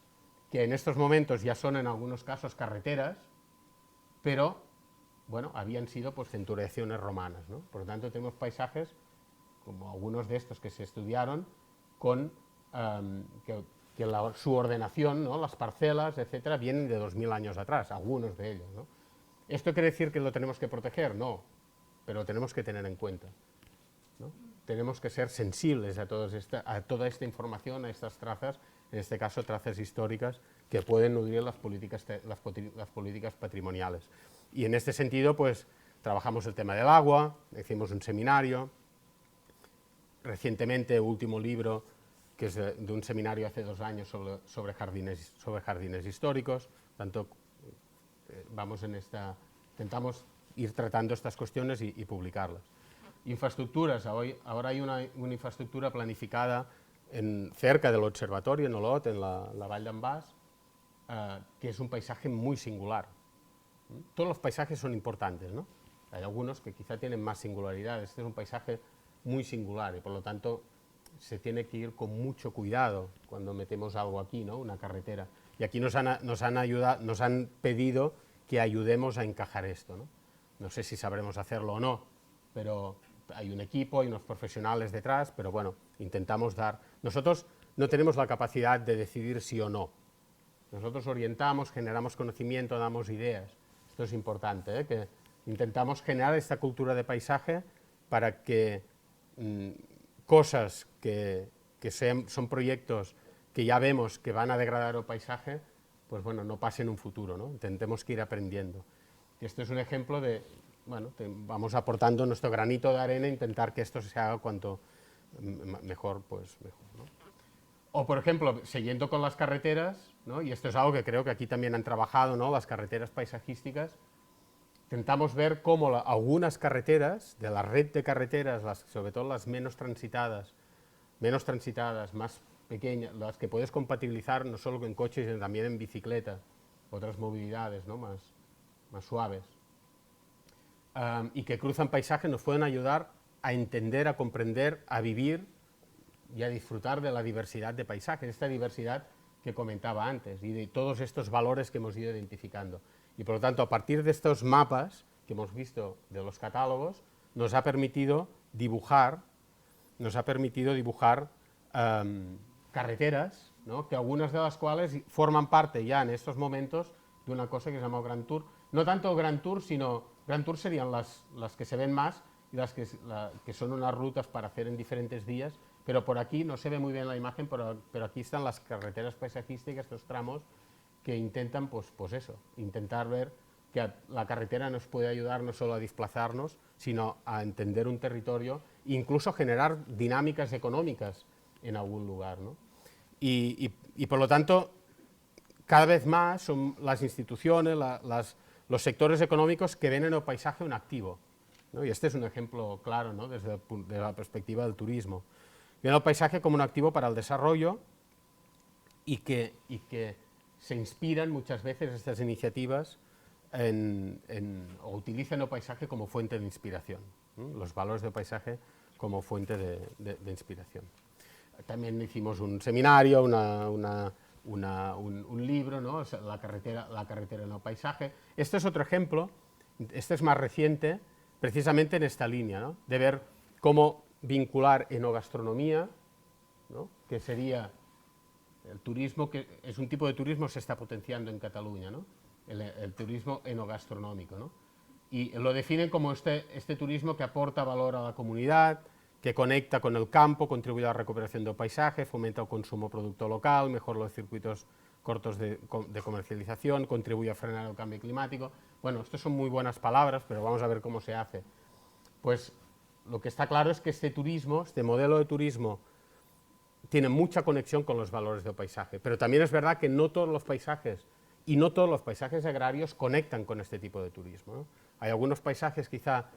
que en estos momentos ya son en algunos casos carreteras, pero bueno, habían sido pues centuriaciones romanas, ¿no? Por lo tanto tenemos paisajes, como algunos de estos que se estudiaron, con su ordenación, ¿no?, las parcelas, etcétera, vienen de 2000 años atrás, algunos de ellos, ¿no? ¿Esto quiere decir que lo tenemos que proteger? No, pero lo tenemos que tener en cuenta, ¿no? Tenemos que ser sensibles a toda esta información, a estas trazas, en este caso trazas históricas, que pueden nutrir las políticas patrimoniales. Y en este sentido, pues, trabajamos el tema del agua, hicimos un seminario, recientemente, último libro, que es de un seminario hace 2 años sobre jardines históricos, tanto intentamos ir tratando estas cuestiones y publicarlas. Infraestructuras, ahora hay una infraestructura planificada cerca del observatorio, en Olot, en la Vall d'en Bas, que es un paisaje muy singular. Todos los paisajes son importantes, ¿no? Hay algunos que quizá tienen más singularidad. Este es un paisaje muy singular y por lo tanto se tiene que ir con mucho cuidado cuando metemos algo aquí, ¿no?, una carretera. Y aquí nos han pedido que ayudemos a encajar esto, ¿no? No sé si sabremos hacerlo o no, pero hay un equipo, hay unos profesionales detrás, pero bueno, intentamos dar. Nosotros no tenemos la capacidad de decidir sí o no. Nosotros orientamos, generamos conocimiento, damos ideas. Esto es importante, ¿eh?, que intentamos generar esta cultura de paisaje para que cosas que son proyectos que ya vemos que van a degradar el paisaje, pues bueno, no pasen en un futuro, ¿no? Intentemos que ir aprendiendo. Y esto es un ejemplo de, bueno, vamos aportando nuestro granito de arena e intentar que esto se haga cuanto mejor, pues mejor, ¿no? O, por ejemplo, siguiendo con las carreteras, ¿no?, y esto es algo que creo que aquí también han trabajado, ¿no?, las carreteras paisajísticas, intentamos ver cómo algunas carreteras, de la red de carreteras, sobre todo las menos transitadas, más pequeñas, las que puedes compatibilizar no solo en coches, sino también en bicicleta, otras movilidades, ¿no? más suaves, y que cruzan paisajes, nos pueden ayudar a entender, a comprender, a vivir y a disfrutar de la diversidad de paisajes, esta diversidad que comentaba antes y de todos estos valores que hemos ido identificando. Y por lo tanto, a partir de estos mapas que hemos visto de los catálogos, nos ha permitido dibujar carreteras, ¿no? Que algunas de las cuales forman parte ya en estos momentos de una cosa que se llama Grand Tour. No tanto Grand Tour, sino Grand Tour serían las que se ven más y las que son unas rutas para hacer en diferentes días, pero por aquí no se ve muy bien la imagen, pero aquí están las carreteras paisajísticas, estos tramos que intentan, pues eso, intentar ver que la carretera nos puede ayudar no solo a desplazarnos, sino a entender un territorio e incluso generar dinámicas económicas en algún lugar, ¿no? Y por lo tanto, cada vez más son las instituciones, los sectores económicos que ven en el paisaje un activo, ¿no? Y este es un ejemplo claro, ¿no? Desde la perspectiva del turismo. Ven el paisaje como un activo para el desarrollo y que se inspiran muchas veces estas iniciativas o utilizan el paisaje como fuente de inspiración, ¿no? Los valores del paisaje como fuente de inspiración. También hicimos un seminario, un libro, ¿no? O sea, la carretera en el paisaje. Este es otro ejemplo, este es más reciente, precisamente en esta línea, ¿no? De ver cómo vincular enogastronomía, ¿no? Que sería el turismo, que es un tipo de turismo que se está potenciando en Cataluña, ¿no? El turismo enogastronómico, ¿no? Y lo definen como este turismo que aporta valor a la comunidad, que conecta con el campo, contribuye a la recuperación del paisaje, fomenta el consumo de producto local, mejora los circuitos cortos de comercialización, contribuye a frenar el cambio climático. Bueno, estas son muy buenas palabras, pero vamos a ver cómo se hace. Pues lo que está claro es que este turismo, este modelo de turismo, tiene mucha conexión con los valores del paisaje, pero también es verdad que no todos los paisajes y no todos los paisajes agrarios conectan con este tipo de turismo, ¿no? Hay algunos paisajes quizá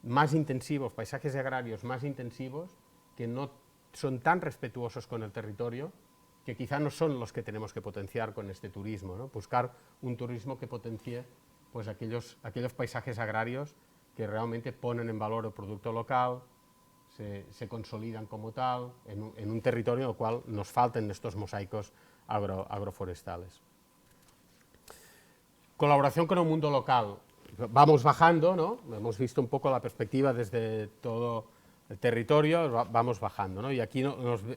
más intensivos, paisajes agrarios más intensivos, que no son tan respetuosos con el territorio, que quizá no son los que tenemos que potenciar con este turismo, ¿no? Buscar un turismo que potencie pues, aquellos paisajes agrarios que realmente ponen en valor el producto local, se consolidan como tal, en un territorio en el cual nos faltan estos mosaicos agroforestales. Colaboración con el mundo local. Vamos bajando, ¿no? Hemos visto un poco la perspectiva desde todo el territorio, vamos bajando, ¿no? Y aquí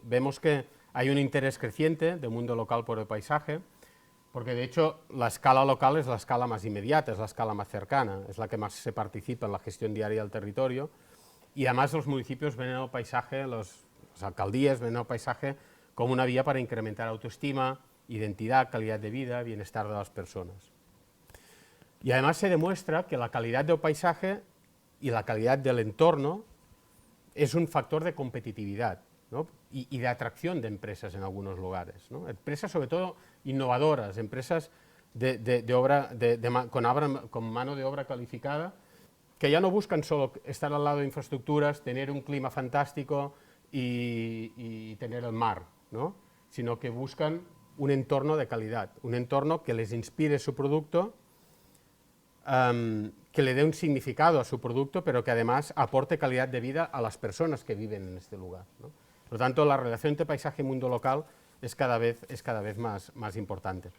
vemos que hay un interés creciente del mundo local por el paisaje, porque de hecho la escala local es la escala más inmediata, es la escala más cercana, es la que más se participa en la gestión diaria del territorio, y además los municipios ven el paisaje, las alcaldías ven el paisaje como una vía para incrementar autoestima, identidad, calidad de vida, bienestar de las personas. Y además se demuestra que la calidad del paisaje y la calidad del entorno es un factor de competitividad, ¿no? y de atracción de empresas en algunos lugares, ¿no? Empresas sobre todo innovadoras, empresas con mano de obra calificada, que ya no buscan solo estar al lado de infraestructuras, tener un clima fantástico y tener el mar, ¿no? Sino que buscan un entorno de calidad, un entorno que les inspire su producto, que le dé un significado a su producto, pero que además aporte calidad de vida a las personas que viven en este lugar, ¿no? Por lo tanto, la relación entre paisaje y mundo local es cada vez más importante.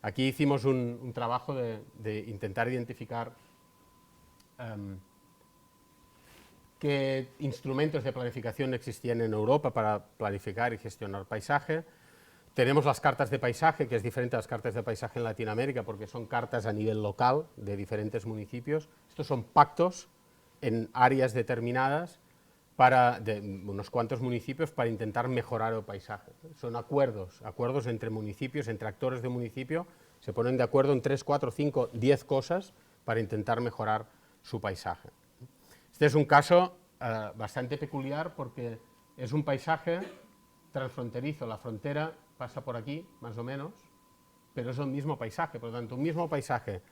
Aquí hicimos un trabajo de intentar identificar qué instrumentos de planificación existían en Europa para planificar y gestionar paisaje. Tenemos las cartas de paisaje, que es diferente a las cartas de paisaje en Latinoamérica, porque son cartas a nivel local de diferentes municipios. Estos son pactos en áreas determinadas de unos cuantos municipios para intentar mejorar el paisaje. Son acuerdos entre municipios, entre actores de municipio, se ponen de acuerdo en 3, 4, 5, 10 cosas para intentar mejorar su paisaje. Este es un caso bastante peculiar porque es un paisaje transfronterizo, la frontera pasa por aquí, más o menos, pero es el mismo paisaje, por lo tanto, un mismo paisaje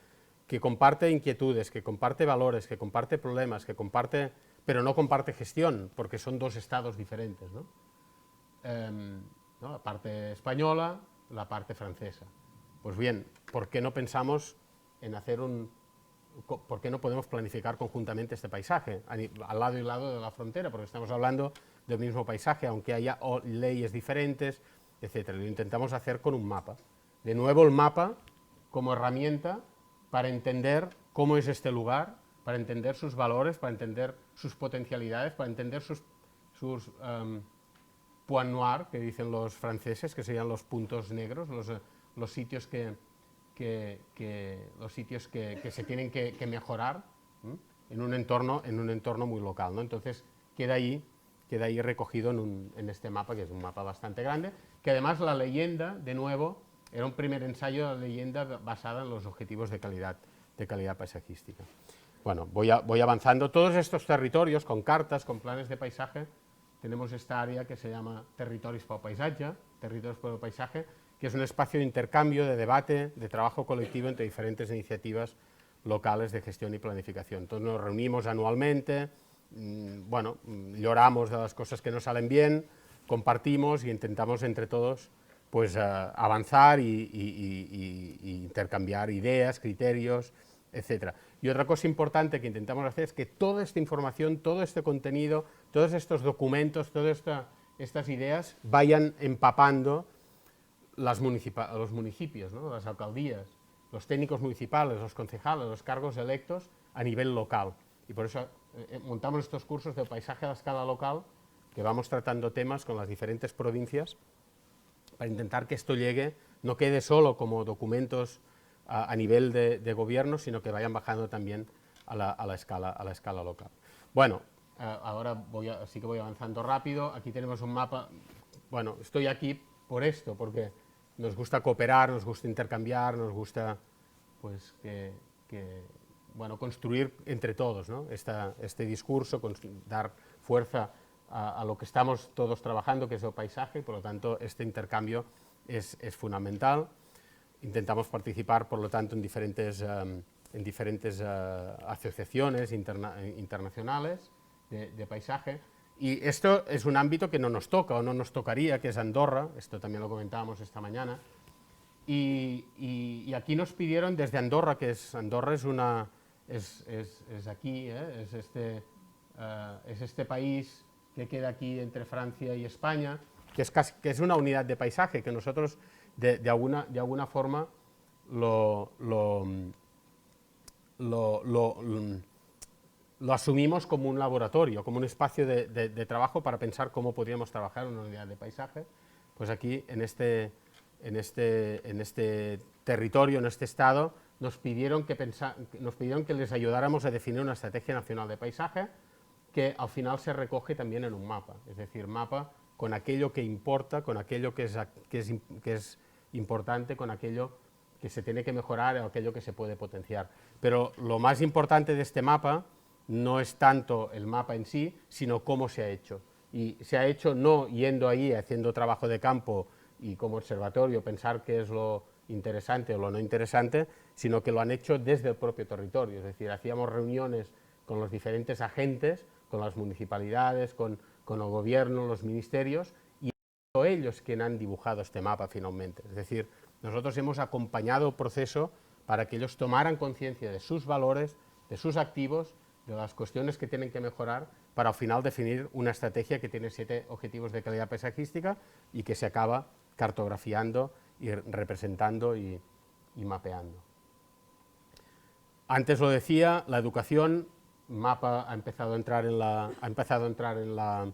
que comparte inquietudes, que comparte valores, que comparte problemas, pero no comparte gestión, porque son dos estados diferentes, ¿no? La parte española, la parte francesa. Pues bien, ¿por qué no pensamos en hacer ¿por qué no podemos planificar conjuntamente este paisaje al lado y lado de la frontera? Porque estamos hablando del mismo paisaje, aunque haya leyes diferentes, etcétera. Lo intentamos hacer con un mapa. De nuevo, el mapa como herramienta para entender cómo es este lugar, para entender sus valores, para entender sus potencialidades, para entender sus point noir, que dicen los franceses, que serían los puntos negros, los sitios que se tienen que mejorar en un entorno muy local, ¿no? Entonces queda ahí recogido en este mapa, que es un mapa bastante grande, que además la leyenda, de nuevo, era un primer ensayo de la leyenda basada en los objetivos de calidad paisajística. Bueno, voy avanzando. Todos estos territorios, con cartas, con planes de paisaje, tenemos esta área que se llama Territoris pel Paisatge, Territorios por el Paisaje, que es un espacio de intercambio, de debate, de trabajo colectivo entre diferentes iniciativas locales de gestión y planificación. Entonces nos reunimos anualmente, bueno, lloramos de las cosas que no salen bien, compartimos y intentamos entre todos pues avanzar y intercambiar ideas, criterios, etcétera. Y otra cosa importante que intentamos hacer es que toda esta información, todo este contenido, todos estos documentos, todas estas ideas vayan empapando los municipios, ¿no? Las alcaldías, los técnicos municipales, los concejales, los cargos electos a nivel local. Y por eso montamos estos cursos de paisaje a la escala local, que vamos tratando temas con las diferentes provincias para intentar que esto llegue, no quede solo como documentos a nivel de gobierno, sino que vayan bajando también a la escala local. Bueno, ahora sí que voy avanzando rápido. Aquí tenemos un mapa. Bueno, estoy aquí por esto, porque nos gusta cooperar, nos gusta intercambiar, nos gusta pues bueno, construir entre todos, ¿no? Este discurso, dar fuerza a lo que estamos todos trabajando, que es el paisaje, y por lo tanto este intercambio es fundamental. Intentamos participar, por lo tanto, en diferentes asociaciones internacionales de paisaje, y esto es un ámbito que no nos toca o no nos tocaría, que es Andorra. Esto también lo comentábamos esta mañana, y aquí nos pidieron desde Andorra, Andorra es aquí, es este país que queda aquí entre Francia y España, que es una unidad de paisaje, que nosotros de alguna forma lo asumimos como un laboratorio, como un espacio de trabajo para pensar cómo podríamos trabajar en una unidad de paisaje. Pues aquí, en este territorio, en este estado, nos pidieron que les ayudáramos a definir una estrategia nacional de paisaje, que al final se recoge también en un mapa, es decir, mapa con aquello que importa, con aquello que es importante, con aquello que se tiene que mejorar o aquello que se puede potenciar. Pero lo más importante de este mapa no es tanto el mapa en sí, sino cómo se ha hecho. Y se ha hecho no yendo ahí, haciendo trabajo de campo y como observatorio pensar qué es lo interesante o lo no interesante, sino que lo han hecho desde el propio territorio. Es decir, hacíamos reuniones con los diferentes agentes, con las municipalidades, con el gobierno, los ministerios, y son ellos quienes han dibujado este mapa finalmente. Es decir, nosotros hemos acompañado el proceso para que ellos tomaran conciencia de sus valores, de sus activos, de las cuestiones que tienen que mejorar, para al final definir una estrategia que tiene 7 objetivos de calidad paisajística y que se acaba cartografiando y representando y mapeando. Antes lo decía, la educación, mapa ha empezado a entrar en la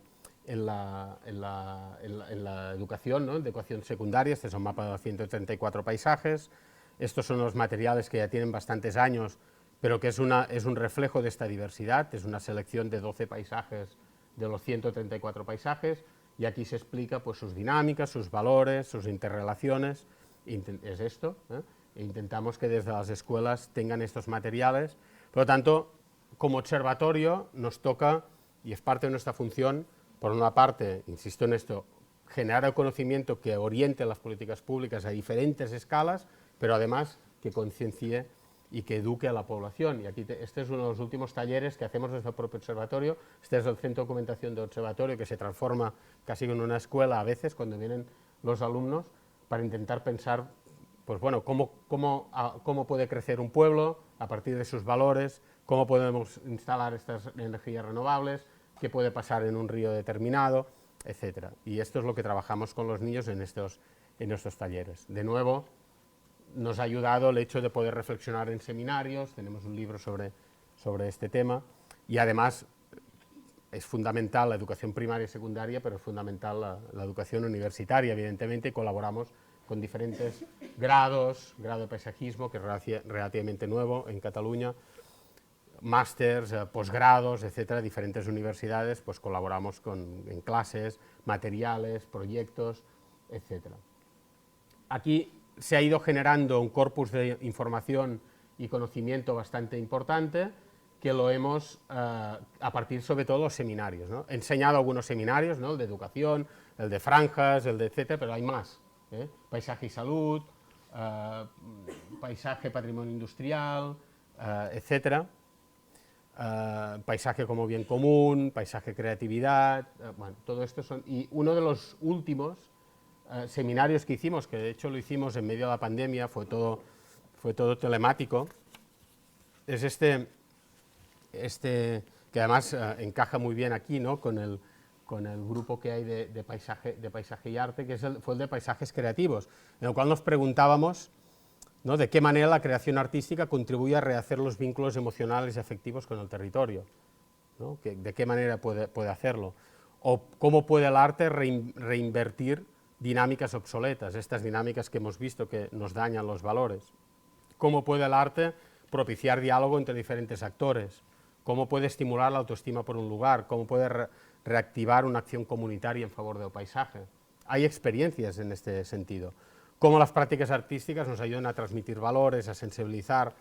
educación, ¿no? De educación secundaria. Este es un mapa de 134 paisajes. Estos son los materiales que ya tienen bastantes años, pero que es un reflejo de esta diversidad. Es una selección de 12 paisajes de los 134 paisajes, y aquí se explica pues sus dinámicas, sus valores, sus interrelaciones. Es esto, ¿eh? E intentamos que desde las escuelas tengan estos materiales. Por lo tanto, como observatorio nos toca, y es parte de nuestra función, por una parte, insisto en esto, generar el conocimiento que oriente las políticas públicas a diferentes escalas, pero además que conciencie y que eduque a la población. Y aquí este es uno de los últimos talleres que hacemos desde el propio observatorio. Este es el centro de documentación del observatorio, que se transforma casi en una escuela a veces cuando vienen los alumnos, para intentar pensar pues bueno, cómo puede crecer un pueblo a partir de sus valores, cómo podemos instalar estas energías renovables, qué puede pasar en un río determinado, etcétera. Y esto es lo que trabajamos con los niños en estos talleres. De nuevo, nos ha ayudado el hecho de poder reflexionar en seminarios, tenemos un libro sobre este tema, y además es fundamental la educación primaria y secundaria, pero es fundamental la educación universitaria, evidentemente, y colaboramos con diferentes grados, grado de paisajismo, que es relativamente nuevo en Cataluña, másters, posgrados, etcétera, diferentes universidades, pues colaboramos en clases, materiales, proyectos, etcétera. Aquí se ha ido generando un corpus de información y conocimiento bastante importante, que lo hemos, a partir sobre todo de los seminarios, ¿no? He enseñado algunos seminarios, ¿no? El de educación, el de franjas, el de etcétera, pero hay más, ¿eh? Paisaje y salud, paisaje, patrimonio industrial, etcétera. Paisaje como bien común, paisaje creatividad, bueno, todo esto son... Y uno de los últimos seminarios que hicimos, que de hecho lo hicimos en medio de la pandemia, fue todo telemático, es este que además encaja muy bien aquí, ¿no? con el grupo que hay de paisaje y arte, que fue el de paisajes creativos, en el cual nos preguntábamos, ¿no?, de qué manera la creación artística contribuye a rehacer los vínculos emocionales y afectivos con el territorio, ¿no? De qué manera puede hacerlo, o cómo puede el arte reinvertir dinámicas obsoletas, estas dinámicas que hemos visto que nos dañan los valores, cómo puede el arte propiciar diálogo entre diferentes actores, cómo puede estimular la autoestima por un lugar, cómo puede reactivar una acción comunitaria en favor del paisaje. Hay experiencias en este sentido. Cómo las prácticas artísticas nos ayudan a transmitir valores, a sensibilizar,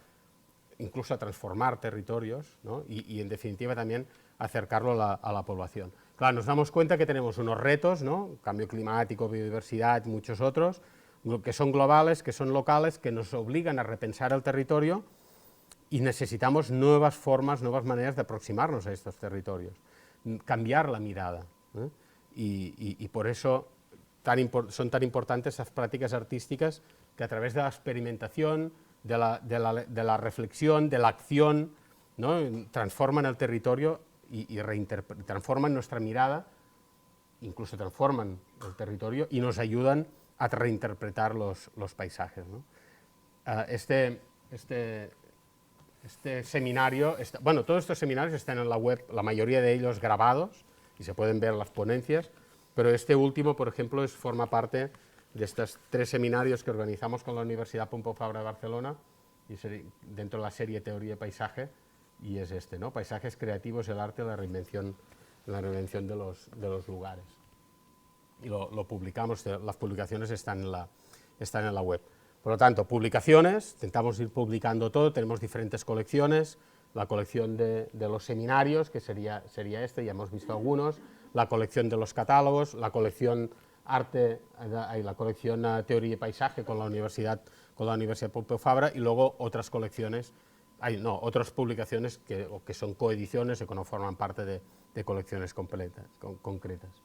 incluso a transformar territorios, ¿no? y en definitiva también acercarlo a la población. Claro, nos damos cuenta que tenemos unos retos, ¿no? Cambio climático, biodiversidad, muchos otros, que son globales, que son locales, que nos obligan a repensar el territorio, y necesitamos nuevas formas, nuevas maneras de aproximarnos a estos territorios, cambiar la mirada, ¿eh? Y por eso son tan importantes esas prácticas artísticas que a través de la experimentación, de la reflexión, de la acción, ¿no?, transforman el territorio y transforman nuestra mirada, incluso transforman el territorio y nos ayudan a reinterpretar los paisajes, ¿no? Este seminario, bueno, todos estos seminarios están en la web, la mayoría de ellos grabados, y se pueden ver las ponencias, pero este último, por ejemplo, forma parte de estos 3 seminarios que organizamos con la Universidad Pompeu Fabra de Barcelona, y dentro de la serie Teoría de Paisaje, y es este, ¿no? Paisajes creativos, el arte, la reinvención de los lugares. Y lo publicamos, las publicaciones están en la web. Por lo tanto, publicaciones, intentamos ir publicando todo, tenemos diferentes colecciones, la colección de los seminarios, que sería este, ya hemos visto algunos, la colección de los catálogos, la colección arte, la colección Teoría y Paisaje con la Universidad Pompeu Fabra, y luego otras colecciones, otras publicaciones que son coediciones o que no forman parte de colecciones concretas.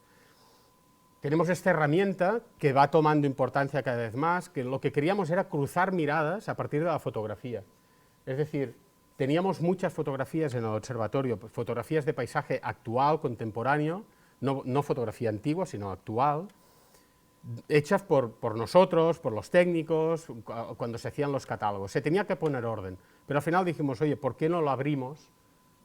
Tenemos esta herramienta que va tomando importancia cada vez más, que lo que queríamos era cruzar miradas a partir de la fotografía. Es decir, teníamos muchas fotografías en el observatorio, fotografías de paisaje actual, contemporáneo, no fotografía antigua, sino actual, hechas por nosotros, por los técnicos, cuando se hacían los catálogos. Se tenía que poner orden, pero al final dijimos, oye, ¿por qué no lo abrimos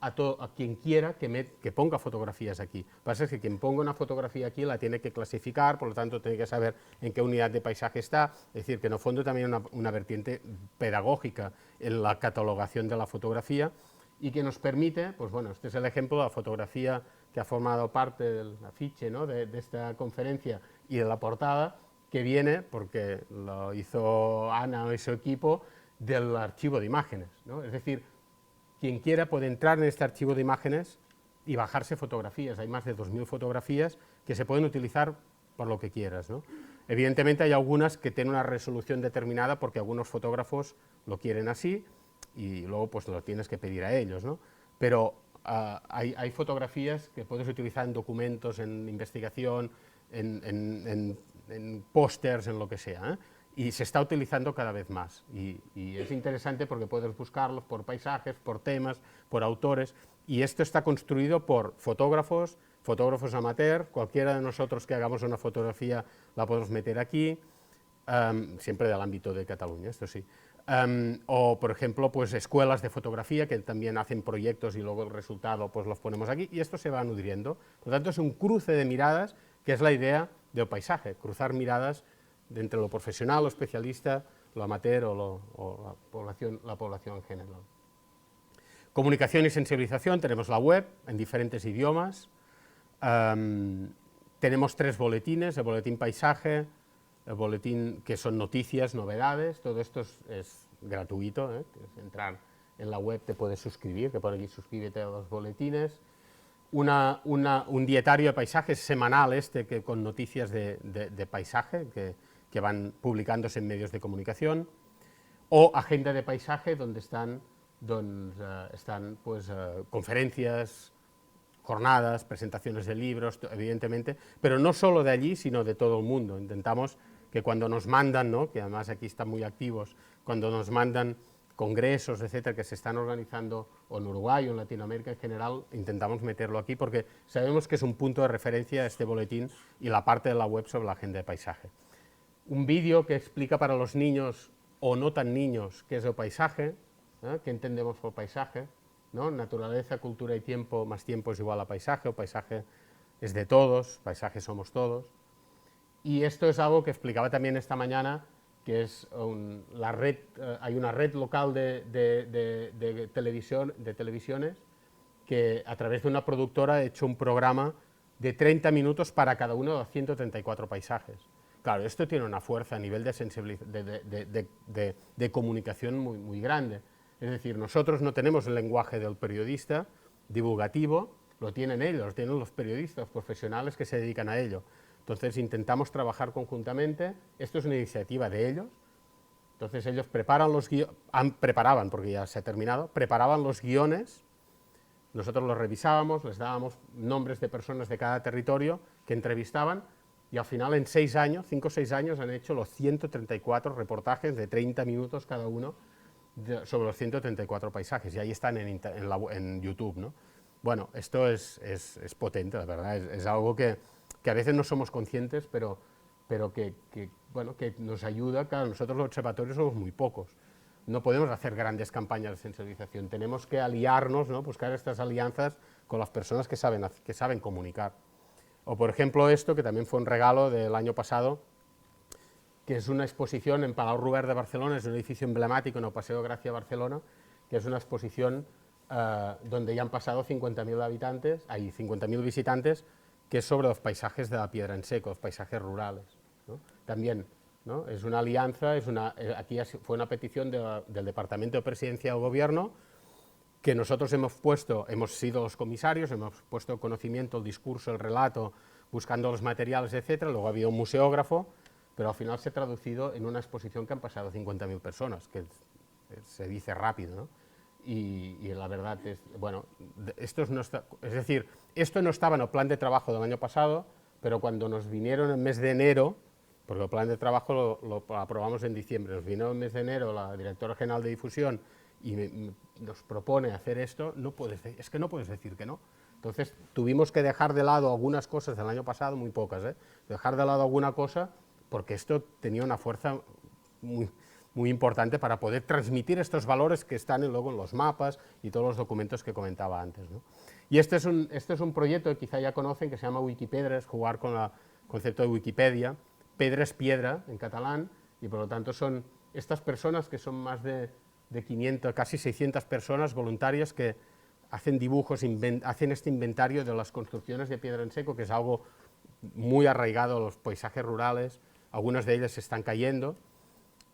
a quien quiera que ponga fotografías aquí? Lo que pasa es que quien ponga una fotografía aquí la tiene que clasificar, por lo tanto tiene que saber en qué unidad de paisaje está, es decir, que en el fondo también una vertiente pedagógica en la catalogación de la fotografía, y que nos permite, pues bueno, este es el ejemplo de la fotografía que ha formado parte del afiche, ¿no?, de esta conferencia y de la portada, que viene, porque lo hizo Ana y su equipo, del archivo de imágenes, ¿no? Es decir, quien quiera puede entrar en este archivo de imágenes y bajarse fotografías. Hay más de 2000 fotografías que se pueden utilizar por lo que quieras, ¿no? Evidentemente hay algunas que tienen una resolución determinada porque algunos fotógrafos lo quieren así y luego pues lo tienes que pedir a ellos, ¿no? Pero hay fotografías que puedes utilizar en documentos, en investigación, en pósters, en lo que sea, ¿eh? y se está utilizando cada vez más. Y es interesante porque puedes buscarlos por paisajes, por temas, por autores, y esto está construido por fotógrafos, fotógrafos amateur, cualquiera de nosotros que hagamos una fotografía la podemos meter aquí, siempre del ámbito de Cataluña, esto sí. O, por ejemplo, pues escuelas de fotografía que también hacen proyectos y luego el resultado pues los ponemos aquí, y esto se va nutriendo. Por lo tanto, es un cruce de miradas, que es la idea del paisaje, cruzar miradas de entre lo profesional, lo especialista, lo amateur o la población en general. Comunicación y sensibilización, tenemos la web en diferentes idiomas, tenemos 3 boletines, el boletín paisaje, el boletín que son noticias, novedades, todo esto es gratuito, es entrar en la web, te puedes suscribir, te pone aquí suscríbete a los boletines, un dietario de paisajes semanal que con noticias de paisaje que van publicándose en medios de comunicación, o agenda de paisaje donde están pues, conferencias, jornadas, presentaciones de libros, evidentemente, pero no solo de allí, sino de todo el mundo. Intentamos que cuando nos mandan, ¿no?, que además aquí están muy activos, cuando nos mandan congresos, etcétera, que se están organizando o en Uruguay o en Latinoamérica en general, intentamos meterlo aquí porque sabemos que es un punto de referencia este boletín y la parte de la web sobre la agenda de paisaje. Un vídeo que explica para los niños o no tan niños qué es el paisaje, qué entendemos por paisaje, ¿no? Naturaleza, cultura y tiempo, más tiempo es igual a paisaje, o paisaje es de todos, paisaje somos todos. Y esto es algo que explicaba también esta mañana, que es la red, hay una red local de televisiones que a través de una productora ha hecho un programa de 30 minutos para cada uno de los 134 paisajes. Claro, esto tiene una fuerza a nivel de comunicación muy, muy grande. Es decir, nosotros no tenemos el lenguaje del periodista divulgativo, lo tienen ellos, lo tienen los periodistas profesionales que se dedican a ello. Entonces intentamos trabajar conjuntamente, esto es una iniciativa de ellos, entonces ellos preparan los guiones, preparaban, porque ya se ha terminado, preparaban los guiones, nosotros los revisábamos, les dábamos nombres de personas de cada territorio que entrevistaban, y al final en 6 años, 5 o 6 años, han hecho los 134 reportajes de 30 minutos cada uno sobre los 134 paisajes, y ahí están en YouTube, ¿no? Bueno, esto es potente, la verdad, es algo que a veces no somos conscientes, pero que nos ayuda. Claro, nosotros los observatorios somos muy pocos, no podemos hacer grandes campañas de sensibilización, tenemos que aliarnos, ¿no?, buscar estas alianzas con las personas que saben comunicar. O por ejemplo esto, que también fue un regalo del año pasado, que es una exposición en Palau Robert de Barcelona, es un edificio emblemático en el Paseo de Gracia de Barcelona, que es una exposición donde ya han pasado 50.000 habitantes, hay 50.000 visitantes, que es sobre los paisajes de la Piedra en Seco, los paisajes rurales, ¿no? También, ¿no?, es una alianza, aquí fue una petición del Departamento de Presidencia del Gobierno, que nosotros hemos sido los comisarios, hemos puesto el conocimiento, el discurso, el relato, buscando los materiales, etcétera. Luego ha habido un museógrafo, pero al final se ha traducido en una exposición que han pasado 50.000 personas, que se dice rápido, ¿no? Y la verdad es, bueno, esto no estaba en el plan de trabajo del año pasado, pero cuando nos vinieron en el mes de enero, porque el plan de trabajo lo aprobamos en diciembre, nos vino en el mes de enero la directora general de difusión y nos propone hacer esto, es que no puedes decir que no. Entonces tuvimos que dejar de lado algunas cosas del año pasado, muy pocas, dejar de lado alguna cosa, porque esto tenía una fuerza muy importante para poder transmitir estos valores que están luego en los mapas y todos los documentos que comentaba antes, ¿no? Y este es un proyecto que quizá ya conocen, que se llama Wikipedra, es jugar con el concepto de Wikipedia. Pedra es piedra en catalán, y por lo tanto son estas personas que son más de 500, casi 600 personas voluntarias que hacen dibujos, hacen este inventario de las construcciones de Piedra en Seco, que es algo muy arraigado a los paisajes rurales, algunas de ellas se están cayendo,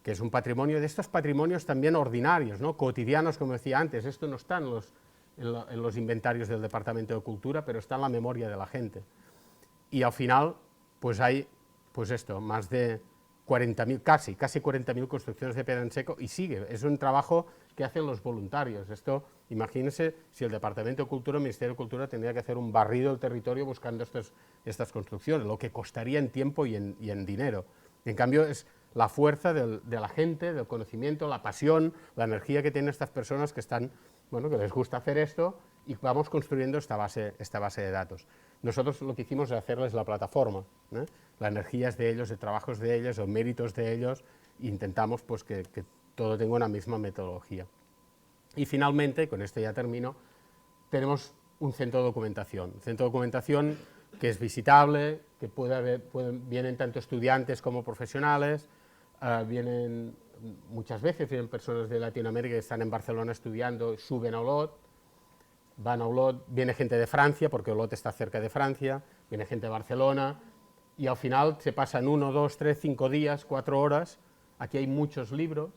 que es un patrimonio, de estos patrimonios también ordinarios, ¿no?, cotidianos, como decía antes. Esto no está en los inventarios del Departamento de Cultura, pero está en la memoria de la gente. Y al final, pues hay, pues esto, más de 40.000, casi 40.000 construcciones de Piedra en Seco, y sigue. Es un trabajo que hacen los voluntarios. Esto, imagínense si el Departamento de Cultura, el Ministerio de Cultura, tendría que hacer un barrido del territorio buscando estas construcciones, lo que costaría en tiempo y en dinero. En cambio, la fuerza de la gente, del conocimiento, la pasión, la energía que tienen estas personas que están, bueno, que les gusta hacer esto, y vamos construyendo esta base de datos. Nosotros lo que hicimos es hacerles la plataforma, ¿eh? La energía es de ellos, el trabajo es de ellos, los méritos de ellos, e intentamos pues, que todo tenga una misma metodología. Y finalmente, con esto ya termino, tenemos un centro de documentación que es visitable, que vienen tanto estudiantes como profesionales, muchas veces vienen personas de Latinoamérica que están en Barcelona estudiando, suben a Olot, van a Olot, viene gente de Francia, porque Olot está cerca de Francia, viene gente de Barcelona, y al final se pasan 1, 2, 3, 5 días, 4 horas. Aquí hay muchos libros,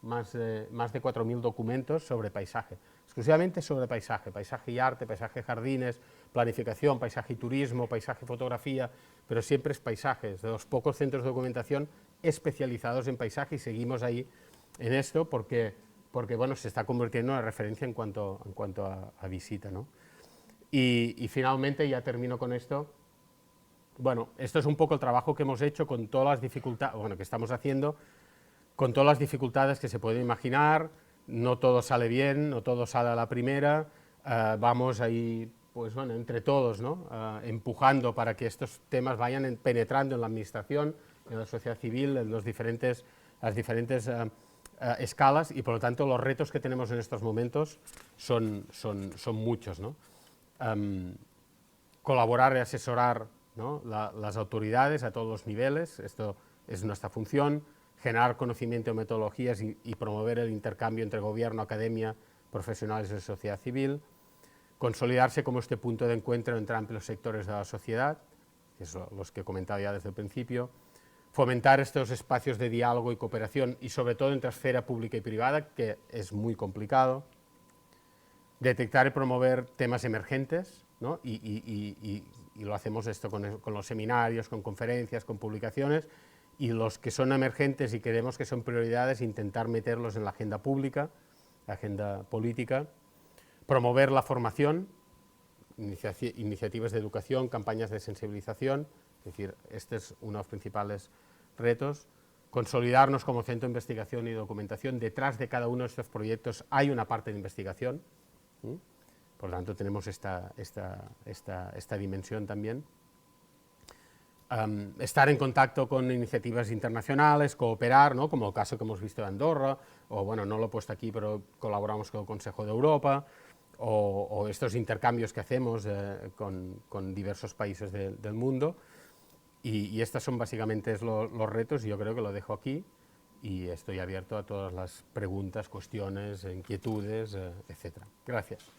más de 4.000 documentos sobre paisaje, exclusivamente sobre paisaje y arte, paisaje y jardines, planificación, paisaje y turismo, paisaje y fotografía, pero siempre es paisaje, es de los pocos centros de documentación especializados en paisaje, y seguimos ahí en esto porque bueno, se está convirtiendo en una referencia en cuanto a visita, ¿no? Y finalmente, ya termino con esto, bueno, esto es un poco el trabajo que hemos hecho con todas las dificultades, bueno, que estamos haciendo, con todas las dificultades que se pueden imaginar. No todo sale bien, no todo sale a la primera, vamos ahí, pues bueno, entre todos, ¿no? Empujando para que estos temas vayan penetrando en la administración, en la sociedad civil, en las diferentes escalas, y por lo tanto los retos que tenemos en estos momentos son muchos, ¿no? Colaborar y asesorar, ¿no? Las autoridades a todos los niveles, esto es nuestra función, generar conocimiento de metodologías y promover el intercambio entre gobierno, academia, profesionales de sociedad civil, consolidarse como este punto de encuentro entre amplios sectores de la sociedad, que son los que he comentado ya desde el principio, fomentar estos espacios de diálogo y cooperación, y sobre todo entre esfera pública y privada, que es muy complicado, detectar y promover temas emergentes, ¿no? y lo hacemos esto con los seminarios, con conferencias, con publicaciones, y los que son emergentes y creemos que son prioridades, intentar meterlos en la agenda pública, la agenda política, promover la formación, iniciativas de educación, campañas de sensibilización, es decir, este es uno de los principales retos, consolidarnos como centro de investigación y documentación. Detrás de cada uno de estos proyectos hay una parte de investigación, ¿sí? Por lo tanto tenemos esta dimensión también. Estar en contacto con iniciativas internacionales, cooperar, ¿no? Como el caso que hemos visto de Andorra, o bueno, no lo he puesto aquí, pero colaboramos con el Consejo de Europa, o estos intercambios que hacemos con diversos países del mundo, y estos son básicamente los retos, y yo creo que lo dejo aquí, y estoy abierto a todas las preguntas, cuestiones, inquietudes, etc. Gracias.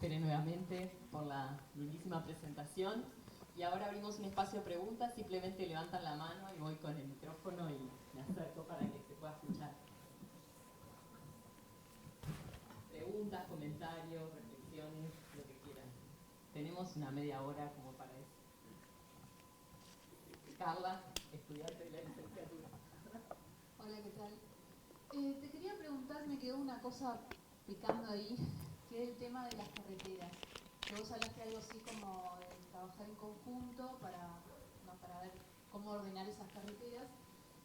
Nuevamente por la lindísima presentación, y ahora abrimos un espacio de preguntas. Simplemente levantan la mano y voy con el micrófono y me acerco para que se pueda escuchar. Preguntas, comentarios, reflexiones, lo que quieran. Tenemos una media hora como para eso. Carla, estudiante de la licenciatura. Hola, ¿qué tal? Te quería preguntar, me quedó una cosa picando ahí, que es el tema de las carreteras. Que vos hablaste algo así como de trabajar en conjunto para ver cómo ordenar esas carreteras,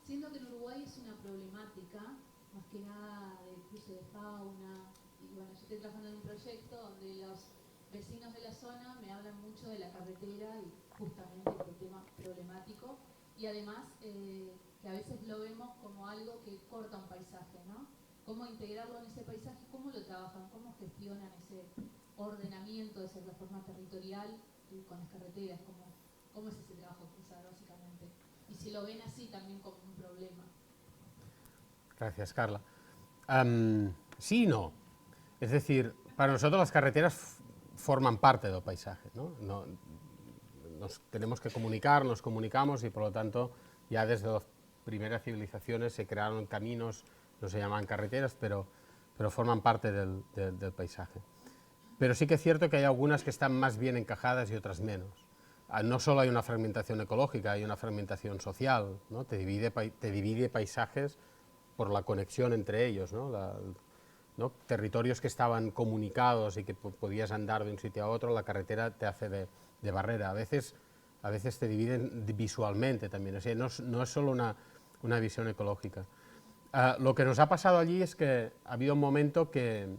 siendo que en Uruguay es una problemática, más que nada de cruce de fauna, y bueno, yo estoy trabajando en un proyecto donde los vecinos de la zona me hablan mucho de la carretera y justamente por el tema problemático, y además que a veces lo vemos como algo que corta un paisaje, ¿no? Cómo integrarlo en ese paisaje, cómo lo trabajan, cómo gestionan ese ordenamiento de cierta forma territorial con las carreteras, cómo es ese trabajo cruzado básicamente, y si lo ven así también como un problema. Gracias, Carla. Sí y no. Es decir, para nosotros las carreteras forman parte del paisaje, ¿no? Nos tenemos que comunicar, nos comunicamos, y por lo tanto ya desde las primeras civilizaciones se crearon caminos, no se llamaban carreteras, pero pero forman parte del paisaje. Pero sí que es cierto que hay algunas que están más bien encajadas y otras menos. No solo hay una fragmentación ecológica, hay una fragmentación social, ¿no? Te divide paisajes por la conexión entre ellos, ¿no? ¿no? Territorios que estaban comunicados y que podías andar de un sitio a otro, la carretera te hace de barrera. A veces te dividen visualmente también, o sea, no es solo una visión ecológica. Lo que nos ha pasado allí es que ha habido un momento que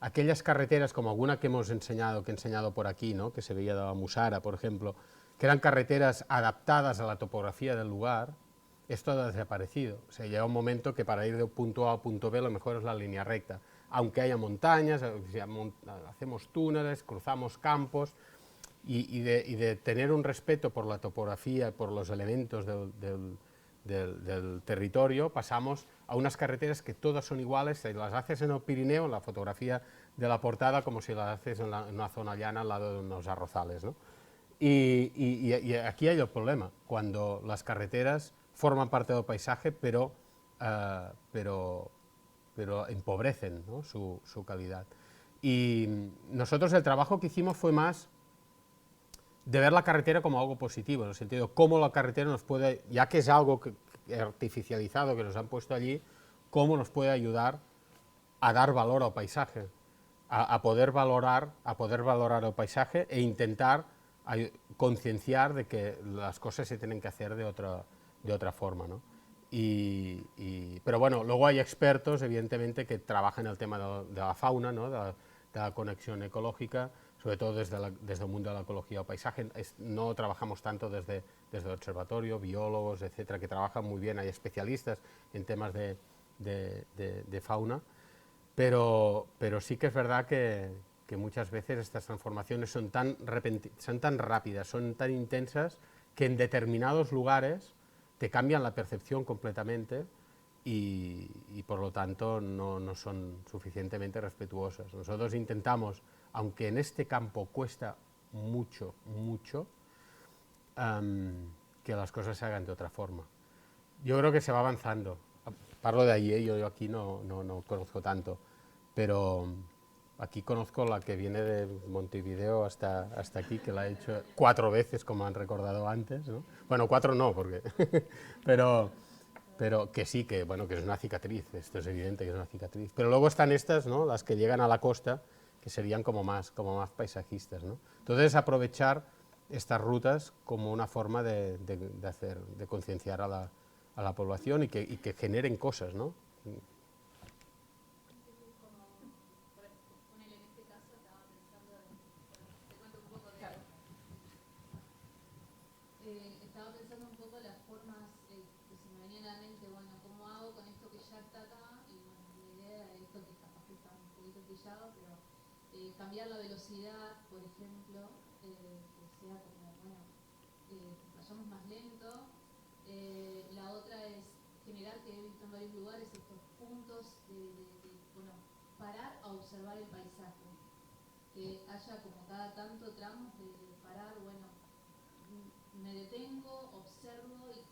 aquellas carreteras, como alguna que he enseñado por aquí, ¿no? Que se veía de la Musara, por ejemplo, que eran carreteras adaptadas a la topografía del lugar, esto ha desaparecido. O sea, llega un momento que para ir de punto A a punto B lo mejor es la línea recta. Aunque haya montañas, hacemos túneles, cruzamos campos, y de tener un respeto por la topografía, por los elementos del territorio, pasamos a unas carreteras que todas son iguales, y las haces en el Pirineo, en la fotografía de la portada, como si las haces en una zona llana al lado de unos arrozales, ¿no? Y aquí hay el problema, cuando las carreteras forman parte del paisaje, pero empobrecen, ¿no? su calidad. Y nosotros el trabajo que hicimos fue más de ver la carretera como algo positivo, en el sentido de cómo la carretera nos puede, ya que es algo artificializado que nos han puesto allí, cómo nos puede ayudar a dar valor al paisaje, a poder valorar el paisaje e intentar concienciar de que las cosas se tienen que hacer de otra forma, ¿no? Pero bueno, luego hay expertos, evidentemente, que trabajan el tema de la fauna, ¿no? de la conexión ecológica, sobre todo desde el mundo de la ecología o paisaje. No trabajamos tanto desde el observatorio, biólogos, etcétera, que trabajan muy bien, hay especialistas en temas de fauna, pero sí que es verdad que muchas veces estas transformaciones son tan rápidas, son tan intensas, que en determinados lugares te cambian la percepción completamente y por lo tanto no son suficientemente respetuosas. Nosotros intentamos, aunque en este campo cuesta mucho, que las cosas se hagan de otra forma. Yo creo que se va avanzando. Parlo de allí, yo aquí no conozco tanto, pero aquí conozco la que viene de Montevideo hasta aquí, que la he hecho 4 veces, como han recordado antes, ¿no? Bueno, 4 no, porque pero que sí, que es una cicatriz, esto es evidente que es una cicatriz. Pero luego están estas, ¿no? Las que llegan a la costa, que serían como más paisajistas, ¿no? Entonces, aprovechar estas rutas como una forma de concienciar a la población y que generen cosas, ¿no? Estaba pensando un poco las formas que se me venían a la mente, bueno, ¿cómo hago con esto que ya está acá? Y bueno, la idea de esto que capaz que está un poquito pillado, pero cambiar la velocidad, por ejemplo, que sea como, bueno, vayamos más lento. La otra es generar, que he visto en varios lugares, estos puntos de bueno, parar a observar el paisaje. Que haya como cada tanto tramos de parar, bueno, me detengo, observo y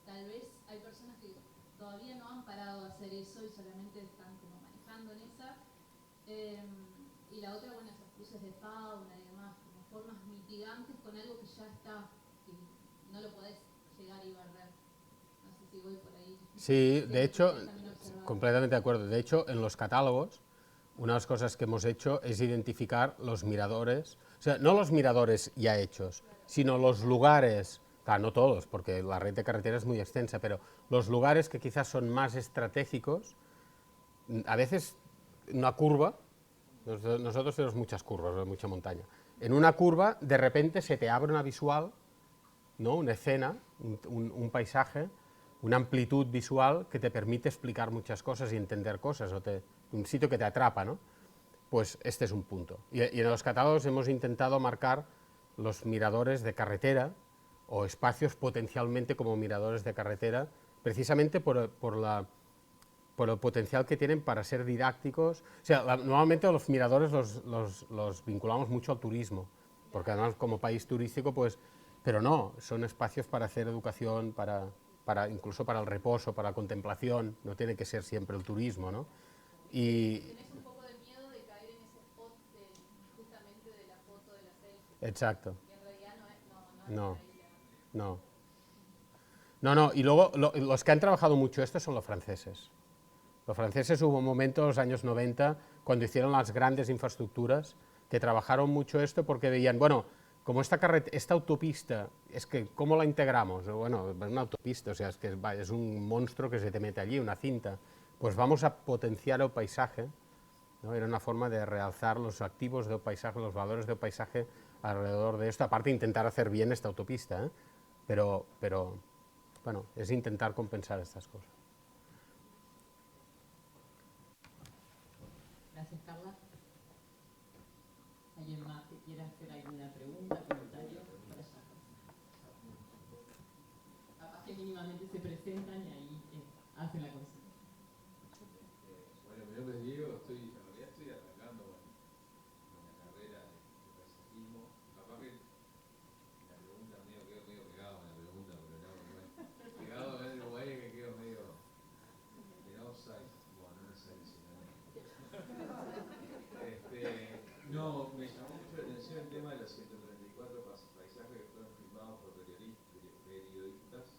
tal vez hay personas que todavía no han parado a hacer eso y solamente están como manejando en esa. Y la otra, bueno, esos cruces de fauna y demás, como formas mitigantes con algo que ya está, que no lo podés llegar y barrer. No sé si voy por ahí. Sí, de hecho, completamente de acuerdo. De hecho, en los catálogos, una de las cosas que hemos hecho es identificar los miradores, o sea, no los miradores ya hechos, sino los lugares, claro, no todos, porque la red de carreteras es muy extensa, pero los lugares que quizás son más estratégicos, a veces una curva, nosotros tenemos muchas curvas, mucha montaña, en una curva de repente se te abre una visual, ¿no? Una escena, un paisaje, una amplitud visual que te permite explicar muchas cosas y entender cosas, un sitio que te atrapa, ¿no? Pues este es un punto. Y en los catálogos hemos intentado marcar los miradores de carretera o espacios potencialmente como miradores de carretera, precisamente por el potencial que tienen para ser didácticos. O sea, normalmente los miradores los vinculamos mucho al turismo, porque además como país turístico, pues, pero no, son espacios para hacer educación, para incluso para el reposo, para la contemplación, no tiene que ser siempre el turismo, ¿no? Y, Tenés un poco de miedo de caer en ese spot justamente de la foto de la selfie. exacto, Y en realidad no es no, por ahí no. No, y luego los que han trabajado mucho esto son los franceses. Los franceses hubo un momento en los años 90, cuando hicieron las grandes infraestructuras, que trabajaron mucho esto porque veían, bueno, como esta autopista, es que, ¿cómo la integramos? Bueno, es una autopista, o sea, es un monstruo que se te mete allí, una cinta. Pues vamos a potenciar el paisaje, ¿no? Era una forma de realzar los activos del paisaje, los valores del paisaje alrededor de esto, aparte de intentar hacer bien esta autopista, ¿eh? Pero, bueno, es intentar compensar estas cosas. Gracias, Carla. ¿Alguien más que quiera hacer alguna pregunta, comentario? Capaz que mínimamente se presentan y ahí hacen la consulta. Bueno, mi nombre es Diego, en realidad estoy arrancando con la carrera de paisajismo. Capaz que la pregunta quedo medio pegado con la pregunta, pero no, bueno, pegado acá en Uruguay que quedo medio en offside, bueno, no offside, sino no, me llamó mucho la atención el tema de los 134 paisajes que fueron filmados por periodistas.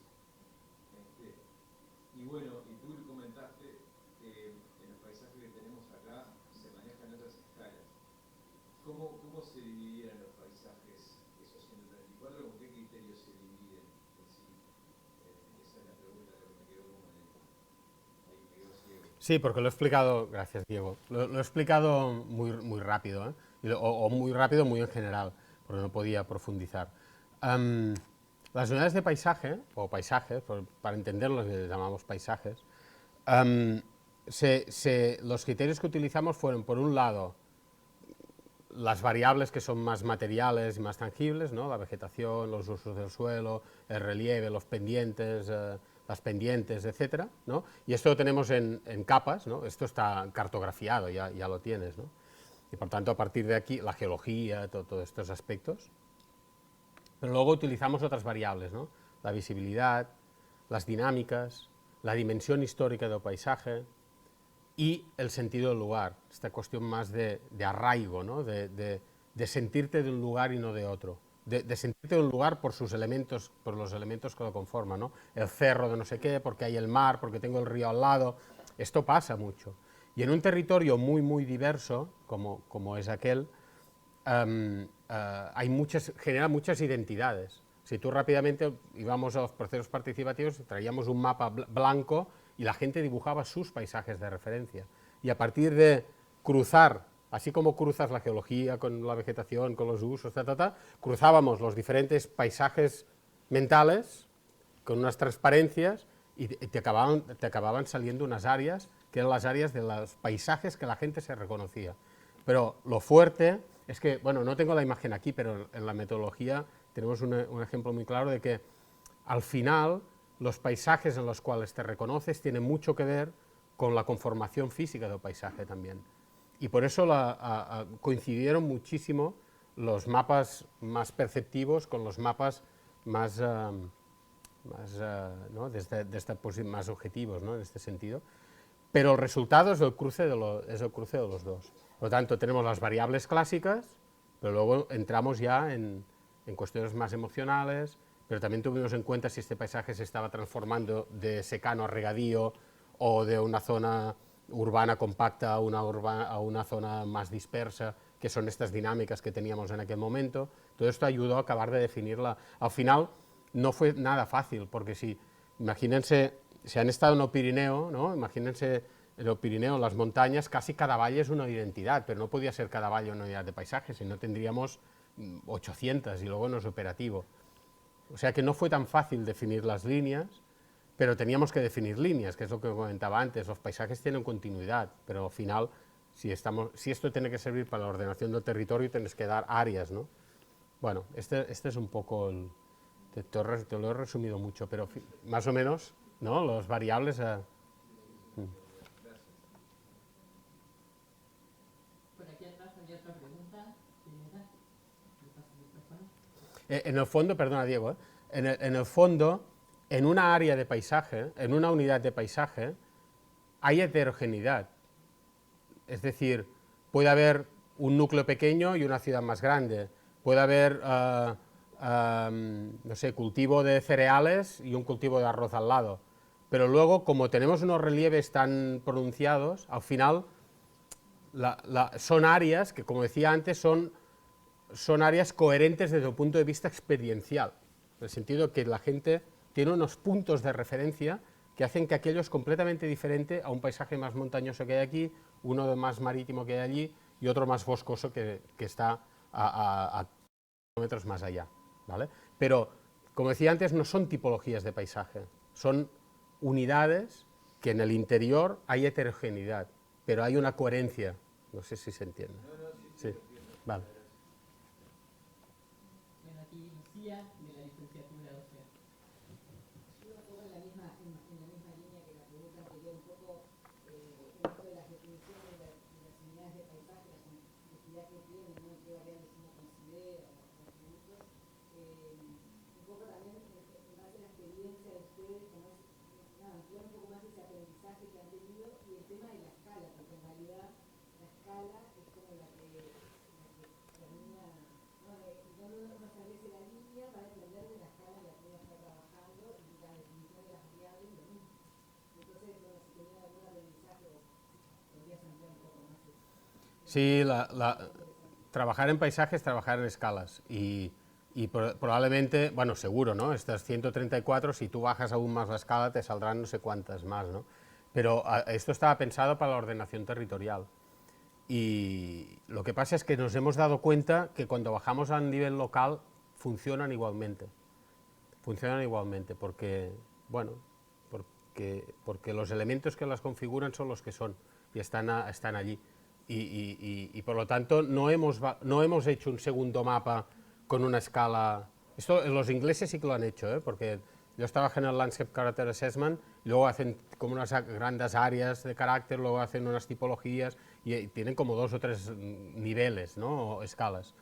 Y bueno, y tú comentaste que en los paisajes que tenemos acá se manejan otras escalas. ¿Cómo se dividían los paisajes, esos 134? ¿Con qué criterios se dividen en sí? Esa es la pregunta que me quedó como ahí me quedó ciego. Sí, porque lo he explicado, gracias Diego, lo he explicado muy rápido, ¿eh? O muy rápido, muy en general, porque no podía profundizar. Las unidades de paisaje, o paisajes, para entenderlos les llamamos paisajes, los criterios que utilizamos fueron, por un lado, las variables que son más materiales y más tangibles, ¿no? La vegetación, los usos del suelo, el relieve, los pendientes, las pendientes, etcétera, ¿no? Y esto lo tenemos en capas, ¿no? Esto está cartografiado, ya lo tienes, ¿no? Y por tanto, a partir de aquí, la geología, todos estos aspectos. Pero luego utilizamos otras variables, ¿no? La visibilidad, las dinámicas, la dimensión histórica del paisaje y el sentido del lugar, esta cuestión más de arraigo, ¿no? de sentirte de un lugar y no de otro, de sentirte de un lugar por sus elementos, por los elementos que lo conforman, ¿no? El cerro de no sé qué, porque hay el mar, porque tengo el río al lado, esto pasa mucho. Y en un territorio muy diverso, como es aquel, genera muchas identidades. Si tú rápidamente íbamos a los procesos participativos, traíamos un mapa blanco y la gente dibujaba sus paisajes de referencia. Y a partir de cruzar, así como cruzas la geología con la vegetación, con los usos, cruzábamos los diferentes paisajes mentales con unas transparencias y te acababan saliendo unas áreas que eran las áreas de los paisajes que la gente se reconocía. Pero lo fuerte es que, bueno, no tengo la imagen aquí, pero en la metodología tenemos un ejemplo muy claro de que al final los paisajes en los cuales te reconoces tienen mucho que ver con la conformación física del paisaje también. Y por eso coincidieron muchísimo los mapas más perceptivos con los mapas más, ¿no? más objetivos, ¿no? En este sentido. Pero el resultado es el cruce de los dos. Por lo tanto, tenemos las variables clásicas, pero luego entramos ya en cuestiones más emocionales, pero también tuvimos en cuenta si este paisaje se estaba transformando de secano a regadío o de una zona urbana compacta a una zona más dispersa, que son estas dinámicas que teníamos en aquel momento. Todo esto ayudó a acabar de definirla. Al final no fue nada fácil, porque imagínense, si han estado en el Pirineo, ¿no? Imagínense en el Pirineo, en las montañas, casi cada valle es una identidad, pero no podía ser cada valle una unidad de paisaje, si no tendríamos 800 y luego no es operativo. O sea que no fue tan fácil definir las líneas, pero teníamos que definir líneas, que es lo que comentaba antes. Los paisajes tienen continuidad, pero al final, si esto tiene que servir para la ordenación del territorio, tienes que dar áreas, ¿no? Bueno, este es un poco te lo he resumido mucho, pero más o menos, ¿no? Las variables... Por aquí atrás había otra pregunta. En el fondo, perdona Diego, en el fondo en una área de paisaje, en una unidad de paisaje, hay heterogeneidad. Es decir, puede haber un núcleo pequeño y una ciudad más grande. Puede haber, no sé, cultivo de cereales y un cultivo de arroz al lado. Pero luego, como tenemos unos relieves tan pronunciados, al final son áreas que, como decía antes, son áreas coherentes desde el punto de vista experiencial. En el sentido que la gente tiene unos puntos de referencia que hacen que aquello es completamente diferente a un paisaje más montañoso que hay aquí, uno más marítimo que hay allí y otro más boscoso que está a kilómetros más allá, ¿vale? Pero, como decía antes, no son tipologías de paisaje, son unidades que en el interior hay heterogeneidad, pero hay una coherencia. No sé si se entiende. Sí, vale. Bueno, aquí Lucía, de la licenciatura de OCEA. Yo un poco en la misma línea que la pregunta anterior, un poco esto de las definiciones de las unidades de paisaje, la complejidad que tienen, ¿no? Qué variables uno considera, los atributos. Un poco también en base a la experiencia de ustedes, como es, ampliar un poco más ese aprendizaje que han tenido y el tema de la escala, porque en realidad la escala es como la que termina, ¿no? Cuando uno establece la línea va a depender de la escala en la que uno está trabajando y la definición de las variables lo mismo. Entonces, bueno, si tenía algún aprendizaje, podrías ampliar un poco más eso. Sí, trabajar en paisajes, trabajar en escalas y probablemente, bueno, seguro, ¿no? Estas 134, si tú bajas aún más la escala, te saldrán no sé cuántas más, ¿no? Pero esto estaba pensado para la ordenación territorial. Y lo que pasa es que nos hemos dado cuenta que cuando bajamos a nivel local funcionan igualmente. Funcionan igualmente porque, bueno, porque los elementos que las configuran son los que son y están allí. Y por lo tanto no hemos hecho un segundo mapa con una escala. Esto los ingleses sí que lo han hecho, ¿eh? Porque ellos trabajan en el Landscape Character Assessment, y luego hacen como unas grandes áreas de carácter, luego hacen unas tipologías y tienen como 2 o 3 niveles, ¿no? O escalas.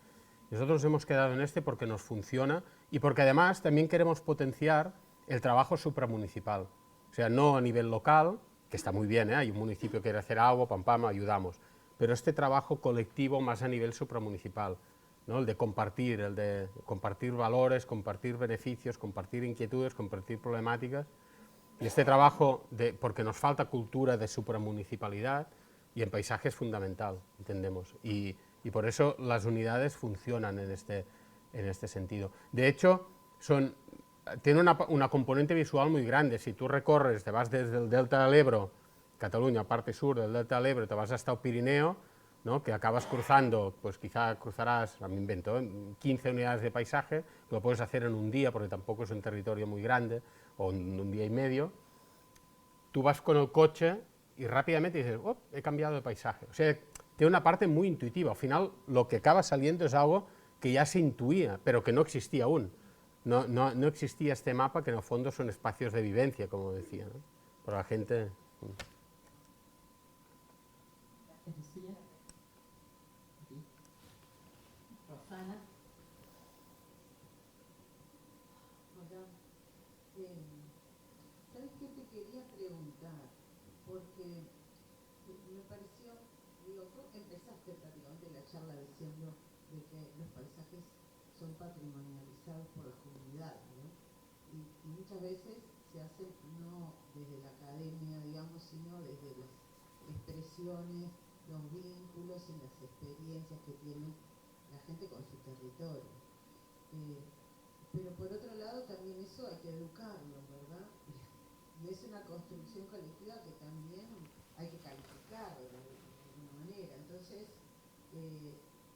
Nosotros hemos quedado en este porque nos funciona y porque además también queremos potenciar el trabajo supramunicipal. O sea, no a nivel local, que está muy bien, ¿eh? Hay un municipio que quiere hacer algo, pam, pam, ayudamos. Pero este trabajo colectivo más a nivel supramunicipal, ¿no? El de compartir valores, compartir beneficios, compartir inquietudes, compartir problemáticas. Y este trabajo, porque nos falta cultura de supramunicipalidad, y en paisaje es fundamental, entendemos. Y por eso las unidades funcionan en este sentido. De hecho, tiene una componente visual muy grande. Si tú recorres, te vas desde el Delta del Ebro, Cataluña, parte sur del Delta del Ebro, te vas hasta el Pirineo, ¿no? Que acabas cruzando, pues quizá cruzarás, me invento, 15 unidades de paisaje, lo puedes hacer en un día porque tampoco es un territorio muy grande, o en un día y medio. Tú vas con el coche y rápidamente dices, oh, he cambiado de paisaje. O sea, tiene una parte muy intuitiva. Al final, lo que acaba saliendo es algo que ya se intuía, pero que no existía aún. No existía este mapa, que en el fondo son espacios de vivencia, como decía, ¿no? Para la gente. Gracias, Lucía. Aquí. Rosana. Hola. ¿Sabes qué te quería preguntar? Porque me pareció, digo, tú empezaste prácticamente la charla diciendo de que los paisajes son patrimonializados por la comunidad, ¿no? Y muchas veces se hacen no desde la academia, digamos, sino desde las expresiones, los vínculos y las experiencias que tiene la gente con su territorio. Pero por otro lado también eso hay que educarlo, ¿verdad? Y es una construcción colectiva que también hay que calificar de alguna manera. Entonces,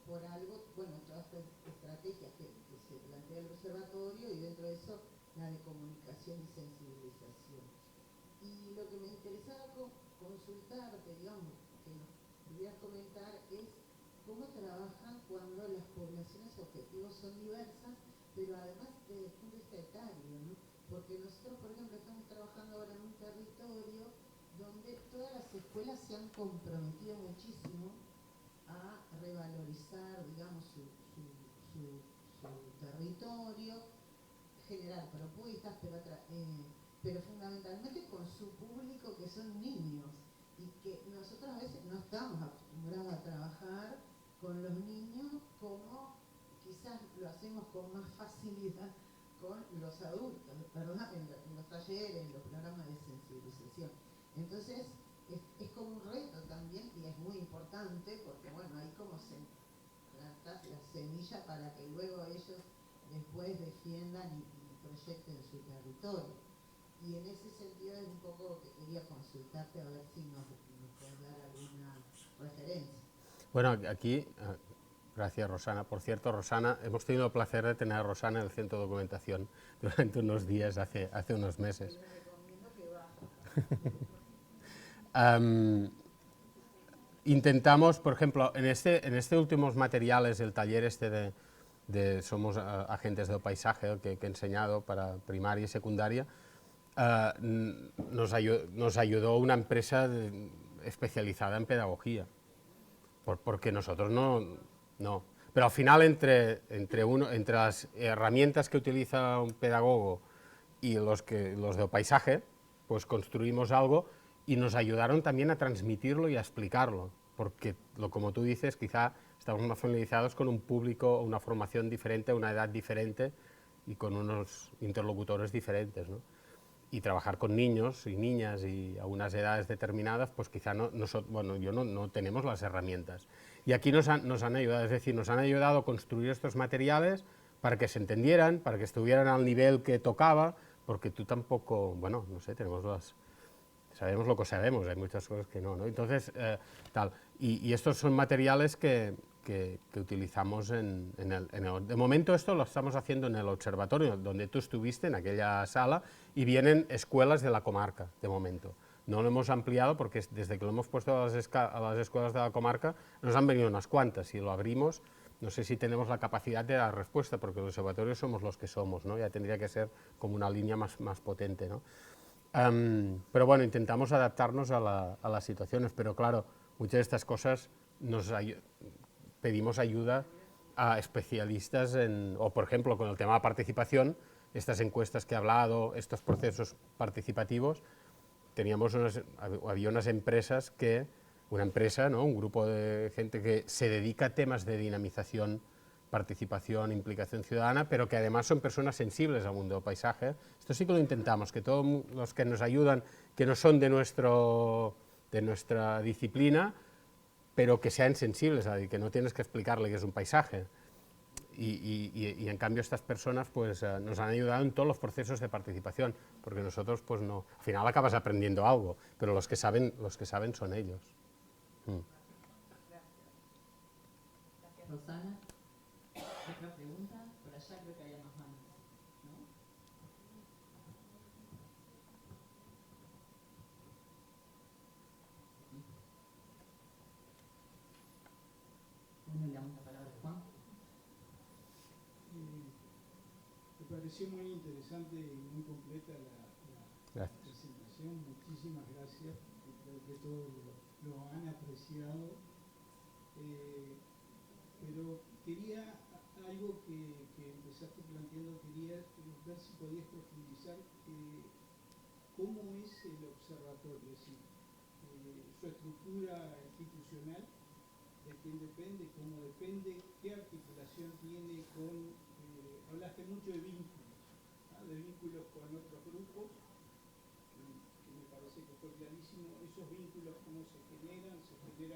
por algo, bueno, todas estas estrategias que se plantea el observatorio y dentro de eso la de comunicación y sensibilización. Y lo que me interesaba consultarte, digamos, que nos pudieras comentar es cómo trabajan cuando las poblaciones objetivos son diversas, pero además desde el punto de vista etario, ¿no? Porque nosotros, por ejemplo, estamos trabajando ahora en un territorio donde todas las escuelas se han comprometido muchísimo a revalorizar, digamos, su territorio, general, propuestas, pero fundamentalmente con su público que son niños y que nosotros a veces no estamos acostumbrados a trabajar con los niños como quizás lo hacemos con más facilidad con los adultos, ¿verdad? En los talleres, en los programas de sensibilización. Entonces, es como un reto también y es muy importante porque, bueno, ahí como se planta la semilla para que luego ellos después defiendan y proyecten su territorio. Y en ese sentido es un poco lo que quería consultarte a ver si nos puedes dar alguna referencia. Bueno, aquí, gracias Rosana. Por cierto, Rosana, hemos tenido el placer de tener a Rosana en el centro de documentación durante unos días, hace unos meses. Yo recomiendo que baje. Intentamos, por ejemplo, en este últimos materiales, el taller este de Somos Agentes del Paisaje, que he enseñado para primaria y secundaria, nos ayudó una empresa especializada en pedagogía, porque nosotros no. Pero al final, entre las herramientas que utiliza un pedagogo y los del paisaje, pues construimos algo y nos ayudaron también a transmitirlo y a explicarlo, porque, como tú dices, quizá estamos más familiarizados con un público, una formación diferente, una edad diferente y con unos interlocutores diferentes, ¿no? Y trabajar con niños y niñas y a unas edades determinadas, pues quizá no tenemos las herramientas. Y aquí nos han ayudado, es decir, nos han ayudado a construir estos materiales para que se entendieran, para que estuvieran al nivel que tocaba, porque tú tampoco, bueno, no sé, sabemos lo que sabemos, hay muchas cosas que no, ¿no? Entonces, y estos son materiales que utilizamos de momento esto lo estamos haciendo en el observatorio, donde tú estuviste, en aquella sala, y vienen escuelas de la comarca, de momento. No lo hemos ampliado porque desde que lo hemos puesto a las escuelas de la comarca nos han venido unas cuantas, y lo abrimos, no sé si tenemos la capacidad de dar respuesta, porque el observatorio somos los que somos, ¿no? Ya tendría que ser como una línea más potente, ¿no? Pero bueno, intentamos adaptarnos a las situaciones, pero claro, muchas de estas cosas pedimos ayuda a especialistas o por ejemplo con el tema de participación, estas encuestas que he hablado, estos procesos participativos, había unas empresas una empresa, ¿no? Un grupo de gente que se dedica a temas de dinamización, participación, implicación ciudadana, pero que además son personas sensibles al mundo del paisaje. Esto sí que lo intentamos, que todos los que nos ayudan, que no son de nuestra disciplina, pero que sean sensibles, que no tienes que explicarle qué es un paisaje. Y en cambio estas personas pues nos han ayudado en todos los procesos de participación, porque nosotros pues no, al final acabas aprendiendo algo, pero los que saben son ellos. Gracias, Rosana. ¿Otra pregunta? Por allá creo que había más manos, ¿no? Bueno, le damos la palabra a Juan. Me pareció muy interesante y muy completa la presentación. Muchísimas gracias. Creo que todos lo han apreciado. Pero quería algo que empezaste planteando, quería ver si podías profundizar cómo es el observatorio, es decir, su estructura institucional, de quién depende, cómo depende, qué articulación tiene con, hablaste mucho de vínculos, ¿no? De vínculos con otros grupos, que me parece que fue clarísimo, esos vínculos cómo se generan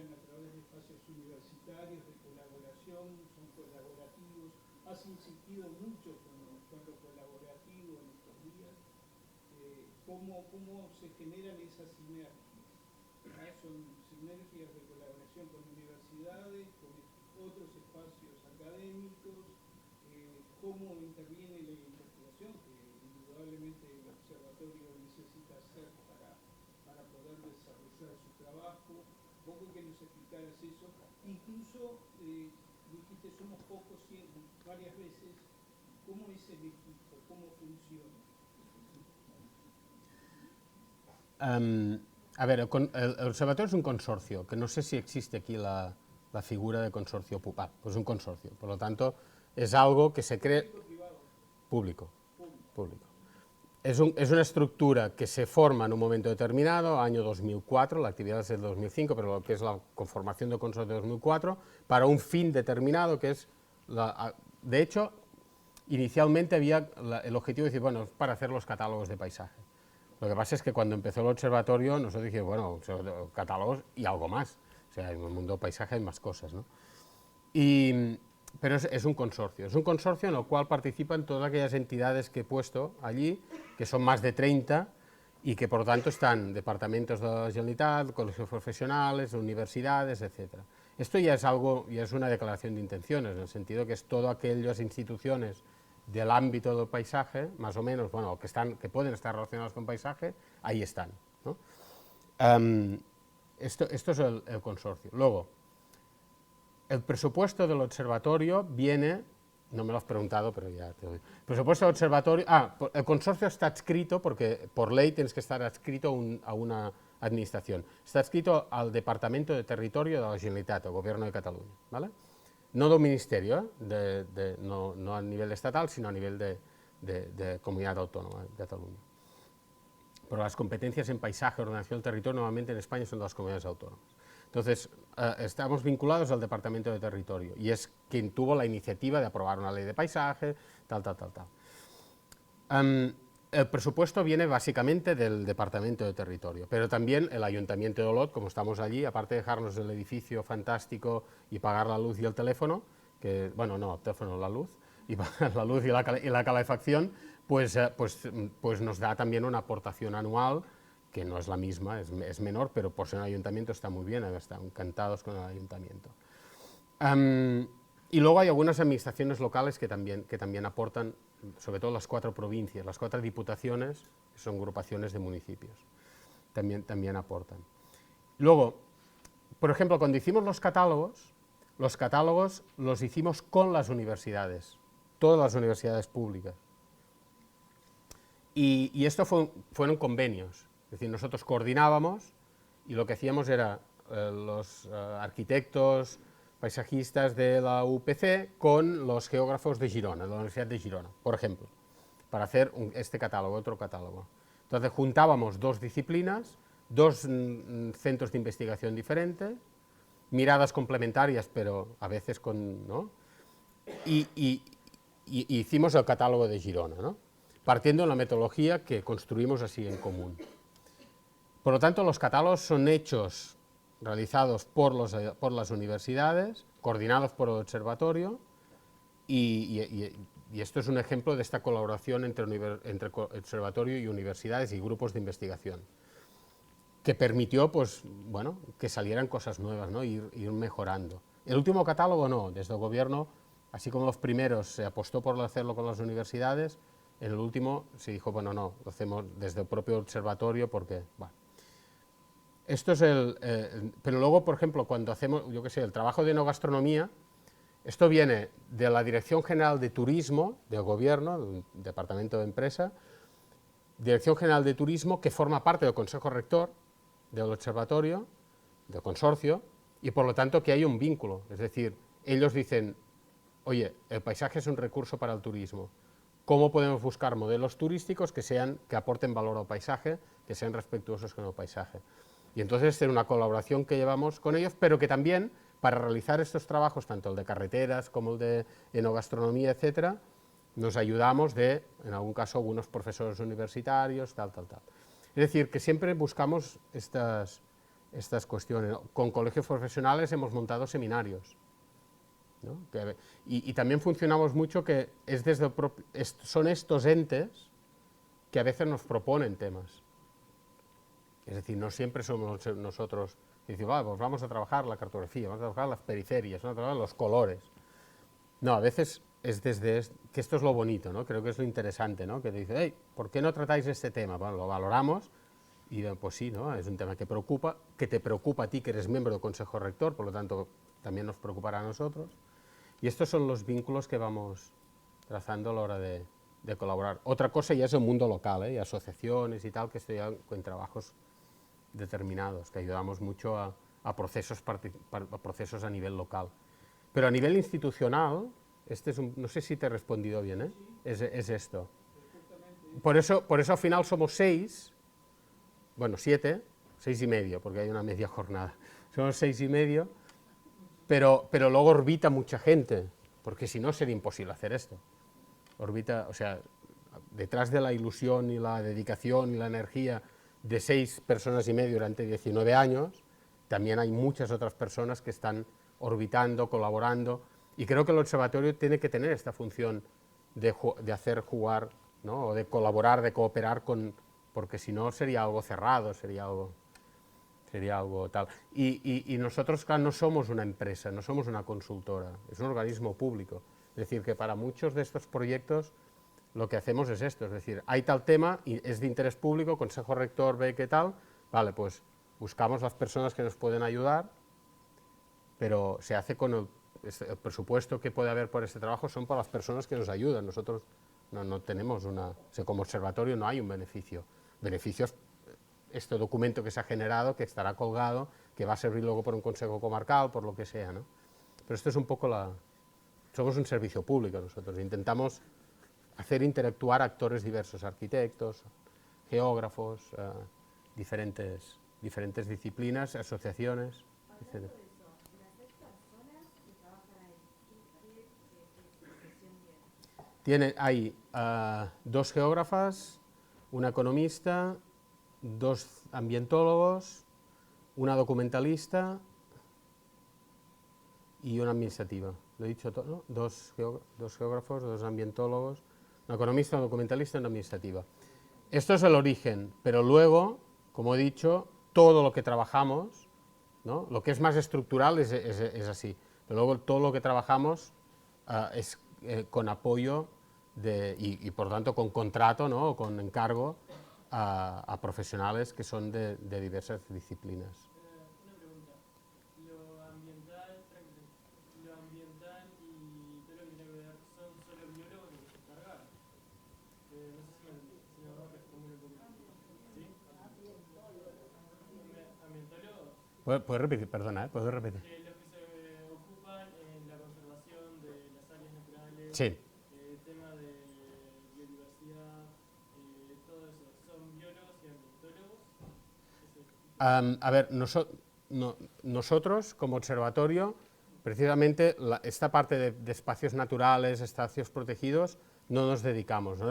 a través de espacios universitarios, de colaboración, son colaborativos, has insistido mucho con lo colaborativo en estos días, cómo se generan esas sinergias, ¿no? Son sinergias de colaboración con universidades, con otros espacios académicos, cómo interviene la investigación, que indudablemente el observatorio necesita hacer para poder desarrollar su trabajo. Poco que nos explicaras eso, incluso dijiste somos pocos varias veces, ¿cómo es el equipo? ¿Cómo funciona? A ver, el observatorio es un consorcio, que no sé si existe aquí la figura de consorcio pues un consorcio, por lo tanto es algo que se cree público. público. Es una estructura que se forma en un momento determinado, año 2004, la actividad es del 2005, pero lo que es la conformación del consorcio de 2004, para un fin determinado que es, de hecho, inicialmente había el objetivo de decir, bueno, es para hacer los catálogos de paisaje. Lo que pasa es que cuando empezó el observatorio, nosotros dijimos, bueno, catálogos y algo más. O sea, en el mundo del paisaje hay más cosas, ¿no? Pero es un consorcio. Es un consorcio en el cual participan todas aquellas entidades que he puesto allí, que son más de 30, y que por lo tanto están departamentos de la Generalitat, colegios profesionales, universidades, etc. Esto ya es algo, ya es una declaración de intenciones, en el sentido que es todas aquellas instituciones del ámbito del paisaje, más o menos, bueno, que pueden estar relacionadas con paisaje, ahí están, ¿no? Esto es el consorcio. Luego, el presupuesto del observatorio viene, no me lo has preguntado, pero ya te doy. El presupuesto del observatorio, el consorcio está adscrito, porque por ley tienes que estar adscrito a una administración. Está adscrito al Departamento de Territorio de la Generalitat, el Gobierno de Cataluña, ¿vale? No del Ministerio, no a nivel estatal, sino a nivel de Comunidad Autónoma de Cataluña. Pero las competencias en paisaje, ordenación del territorio, normalmente en España son de las comunidades autónomas. Entonces, estamos vinculados al Departamento de Territorio y es quien tuvo la iniciativa de aprobar una ley de paisaje, tal. El presupuesto viene básicamente del Departamento de Territorio, pero también el Ayuntamiento de Olot, como estamos allí, aparte de dejarnos el edificio fantástico y pagar la luz y el teléfono, bueno, no, el teléfono, la luz, y pagar la luz y la calefacción, pues nos da también una aportación anual, que no es la misma, es menor, pero por ser un ayuntamiento está muy bien, están encantados con el ayuntamiento. Y luego hay algunas administraciones locales que también aportan, sobre todo las 4 provincias, las 4 diputaciones, que son agrupaciones de municipios, también aportan. Luego, por ejemplo, cuando hicimos los catálogos los hicimos con las universidades, todas las universidades públicas. Y esto fueron convenios. Es decir, nosotros coordinábamos y lo que hacíamos era los arquitectos, paisajistas de la UPC con los geógrafos de Girona, de la Universidad de Girona, por ejemplo, para hacer este catálogo, otro catálogo. Entonces juntábamos 2 disciplinas, 2 centros de investigación diferentes, miradas complementarias, pero a veces ¿no? Y hicimos el catálogo de Girona, ¿no? Partiendo de la metodología que construimos así en común. Por lo tanto, los catálogos son hechos, realizados por las universidades, coordinados por el observatorio, y esto es un ejemplo de esta colaboración entre observatorio y universidades y grupos de investigación, que permitió, pues, bueno, que salieran cosas nuevas, ¿no? Ir mejorando. El último catálogo no, desde el gobierno, así como los primeros se apostó por hacerlo con las universidades, en el último se dijo, bueno, no, lo hacemos desde el propio observatorio porque, bueno. Esto es pero luego, por ejemplo, cuando hacemos, yo qué sé, el trabajo de enogastronomía, esto viene de la Dirección General de Turismo del Gobierno, del Departamento de Empresa, Dirección General de Turismo, que forma parte del Consejo Rector del Observatorio, del consorcio, y por lo tanto que hay un vínculo. Es decir, ellos dicen, oye, el paisaje es un recurso para el turismo. ¿Cómo podemos buscar modelos turísticos que aporten valor al paisaje, que sean respetuosos con el paisaje? Y entonces es una colaboración que llevamos con ellos, pero que también, para realizar estos trabajos, tanto el de carreteras como el de enogastronomía, etcétera, nos ayudamos en algún caso, algunos profesores universitarios, tal. Es decir, que siempre buscamos estas cuestiones. Con colegios profesionales hemos montado seminarios, ¿no? Y también funcionamos mucho que son estos entes que a veces nos proponen temas. Es decir, no siempre somos nosotros que decimos, pues vamos a trabajar la cartografía, vamos a trabajar las periferias, vamos a trabajar los colores. No, a veces es que esto es lo bonito, ¿no? Creo que es lo interesante, ¿no? Que te dice, hey, ¿por qué no tratáis este tema? Bueno, lo valoramos y pues sí, ¿no? Es un tema que te preocupa a ti, que eres miembro del Consejo Rector, por lo tanto también nos preocupará a nosotros. Y estos son los vínculos que vamos trazando a la hora de colaborar. Otra cosa ya es el mundo local, y asociaciones y tal, que estoy en trabajos determinados, que ayudamos mucho a procesos a nivel local. Pero a nivel institucional, no sé si te he respondido bien, es esto. por eso al final somos 6, bueno, 7, 6 y medio, porque hay una media jornada. Somos 6 y medio, pero luego orbita mucha gente, porque si no sería imposible hacer esto. Orbita, o sea, detrás de la ilusión y la dedicación y la energía de 6 personas y medio durante 19 años, también hay muchas otras personas que están orbitando, colaborando, y creo que el observatorio tiene que tener esta función de hacer jugar, ¿no? O de colaborar, de cooperar porque si no sería algo cerrado, sería algo tal. Y nosotros, claro, no somos una empresa, no somos una consultora, es un organismo público. Es decir, que para muchos de estos proyectos lo que hacemos es esto, es decir, hay tal tema y es de interés público, Consejo Rector ve qué tal, vale, pues buscamos las personas que nos pueden ayudar, pero se hace con el presupuesto que puede haber por este trabajo son para las personas que nos ayudan. Nosotros no tenemos o sea, como observatorio no hay un beneficio. Beneficios, este documento que se ha generado, que estará colgado, que va a servir luego por un consejo comarcal, por lo que sea, ¿no? Pero esto es un poco somos un servicio público nosotros, intentamos hacer interactuar actores diversos, arquitectos, geógrafos, diferentes disciplinas, asociaciones, etc. Hay 2 geógrafas, una economista, 2 ambientólogos, una documentalista y una administrativa. Lo he dicho todo, ¿no? 2 geógrafos, 2 ambientólogos, una economista, una documentalista y una administrativa. Esto es el origen, pero luego, como he dicho, todo lo que trabajamos, ¿no? Lo que es más estructural es así, pero luego todo lo que trabajamos es con apoyo y por tanto con contrato, ¿no? O con encargo a profesionales que son de diversas disciplinas. Una pregunta, lo ambiental y todo lo que tiene que ver son solo biólogos los que se encargan. No sé si me va a responder un poquito. ¿Sí? ¿Ambientólogos? ¿Puedes repetir? Perdona, ¿puedes repetir? Los que se ocupan en la conservación de las áreas naturales. Sí. Tema de biodiversidad, todo eso. ¿Son biólogos y ambientólogos? A ver, nosotros como observatorio, precisamente esta parte de espacios naturales, espacios protegidos, no nos dedicamos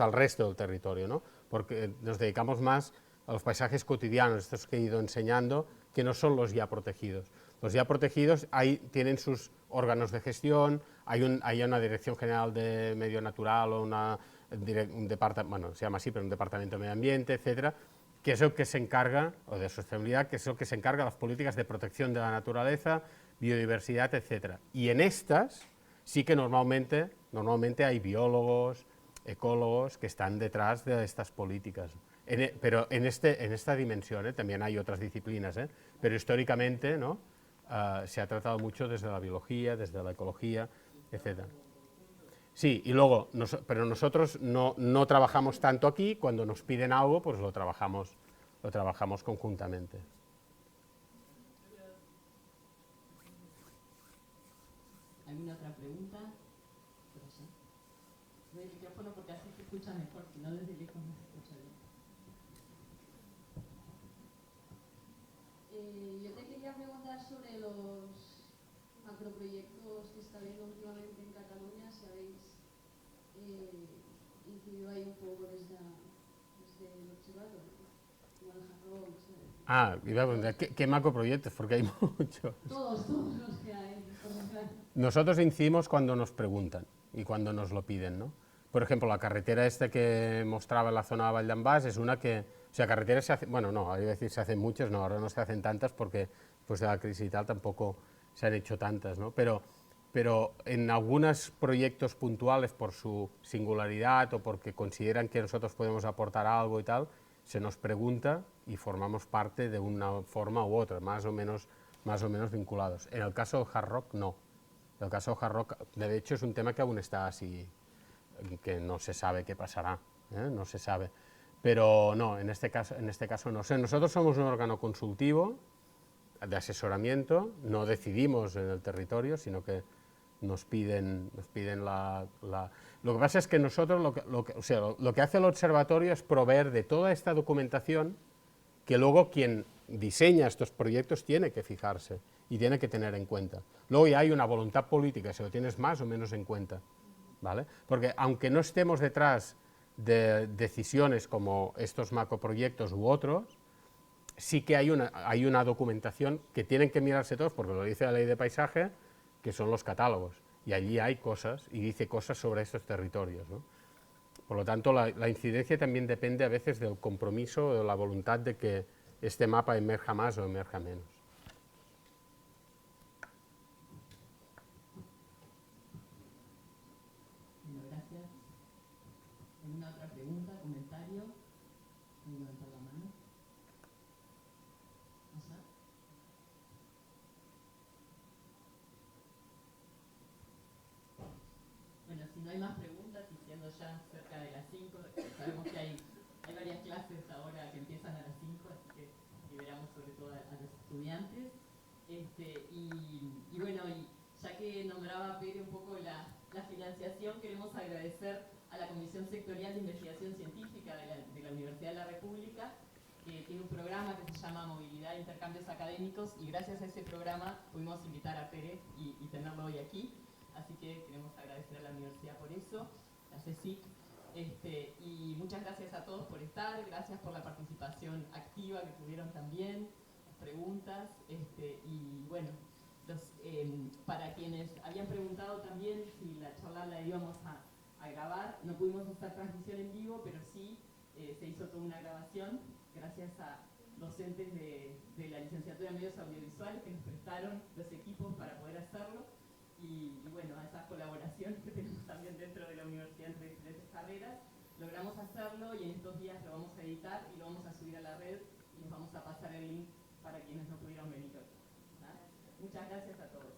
al resto del territorio, ¿no? Porque nos dedicamos más a los paisajes cotidianos, estos que he ido enseñando, que no son los ya protegidos. Los ya protegidos tienen sus órganos de gestión, hay una Dirección General de Medio Natural o un departamento, bueno, se llama así, pero un departamento de medio ambiente, etcétera, que es el que se encarga, o de sostenibilidad, que es el que se encarga de las políticas de protección de la naturaleza, biodiversidad, etcétera. Y en estas sí que normalmente hay biólogos, ecólogos que están detrás de estas políticas. Pero en esta dimensión también hay otras disciplinas, pero históricamente, ¿no? Se ha tratado mucho desde la biología, desde la ecología, etcétera. Sí, y luego, pero nosotros no trabajamos tanto aquí, cuando nos piden algo, pues lo trabajamos conjuntamente. ¿Alguna otra pregunta? Doy el micrófono porque así se escucha mejor, si no desde lejos no se escucha bien. Yo te quería preguntar sobre los macroproyectos que está habiendo últimamente en Cataluña, si habéis incidido ahí un poco desde el observatorio, como el Hard Rock. Iba a preguntar, ¿qué macroproyectos? Porque hay muchos. Todos los que hay, por ejemplo. Nosotros incidimos cuando nos preguntan y cuando nos lo piden, ¿no? Por ejemplo, la carretera que mostraba en la zona de Vall d'en Bas es una que, o sea, carreteras se hacen, bueno, no, hay que decir se hacen muchas, no, ahora no se hacen tantas porque después de la crisis y tal tampoco se han hecho tantas, ¿no? Pero en algunos proyectos puntuales por su singularidad o porque consideran que nosotros podemos aportar algo y tal, se nos pregunta y formamos parte de una forma u otra, más o menos vinculados. En el caso del Hard Rock, no. En el caso del Hard Rock, de hecho, es un tema que aún está así, que no se sabe qué pasará, no se sabe. Pero no, en este caso no. O sea, nosotros somos un órgano consultivo de asesoramiento, no decidimos en el territorio, sino que nos piden Lo que pasa es que nosotros lo que hace el observatorio es proveer de toda esta documentación que luego quien diseña estos proyectos tiene que fijarse y tiene que tener en cuenta. Luego ya hay una voluntad política, si lo tienes más o menos en cuenta, ¿vale? Porque aunque no estemos detrás de decisiones como estos macroproyectos u otros, sí que hay una documentación que tienen que mirarse todos, porque lo dice la ley de paisaje, que son los catálogos, y allí hay cosas, y dice cosas sobre estos territorios, ¿no? Por lo tanto, la incidencia también depende a veces del compromiso o de la voluntad de que este mapa emerja más o emerja menos. Bueno, gracias. ¿Alguna otra pregunta, comentario? ¿Pueden levantar la mano? ¿Allá? Bueno, si no hay más preguntas, y siendo ya cerca de las 5, sabemos que hay varias clases ahora que empiezan a las 5, así que liberamos sobre todo a los estudiantes. Y bueno, y ya que nombraba Pere un poco la financiación, queremos agradecer a la Comisión Sectorial de Investigación Científica de la Universidad de la República, que tiene un programa que se llama Movilidad e Intercambios Académicos, y gracias a ese programa pudimos invitar a Pere y tenerlo hoy aquí. Así que queremos agradecer a la universidad por eso, a CSIC, y muchas gracias a todos por estar, gracias por la participación activa que tuvieron también, las preguntas, y bueno, para quienes habían preguntado también si la charla la íbamos a grabar, no pudimos hacer transmisión en vivo, pero sí se hizo toda una grabación, gracias a docentes de la licenciatura en medios audiovisuales que nos prestaron los equipos para poder hacerlo. Y bueno, a esas colaboraciones que tenemos también dentro de la universidad entre diferentes carreras, logramos hacerlo y en estos días lo vamos a editar y lo vamos a subir a la red y nos vamos a pasar el link para quienes no pudieron venir hoy. ¿Ah? Muchas gracias a todos.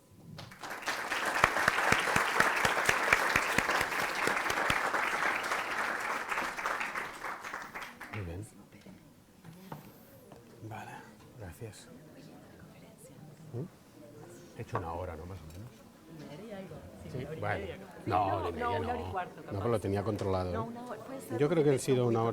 Muy bien. Vale, gracias. He hecho una hora, ¿no? Más o menos. Sí, bueno. No, de media no. No, pero lo tenía controlado. ¿Eh? Yo creo que ha sido una hora.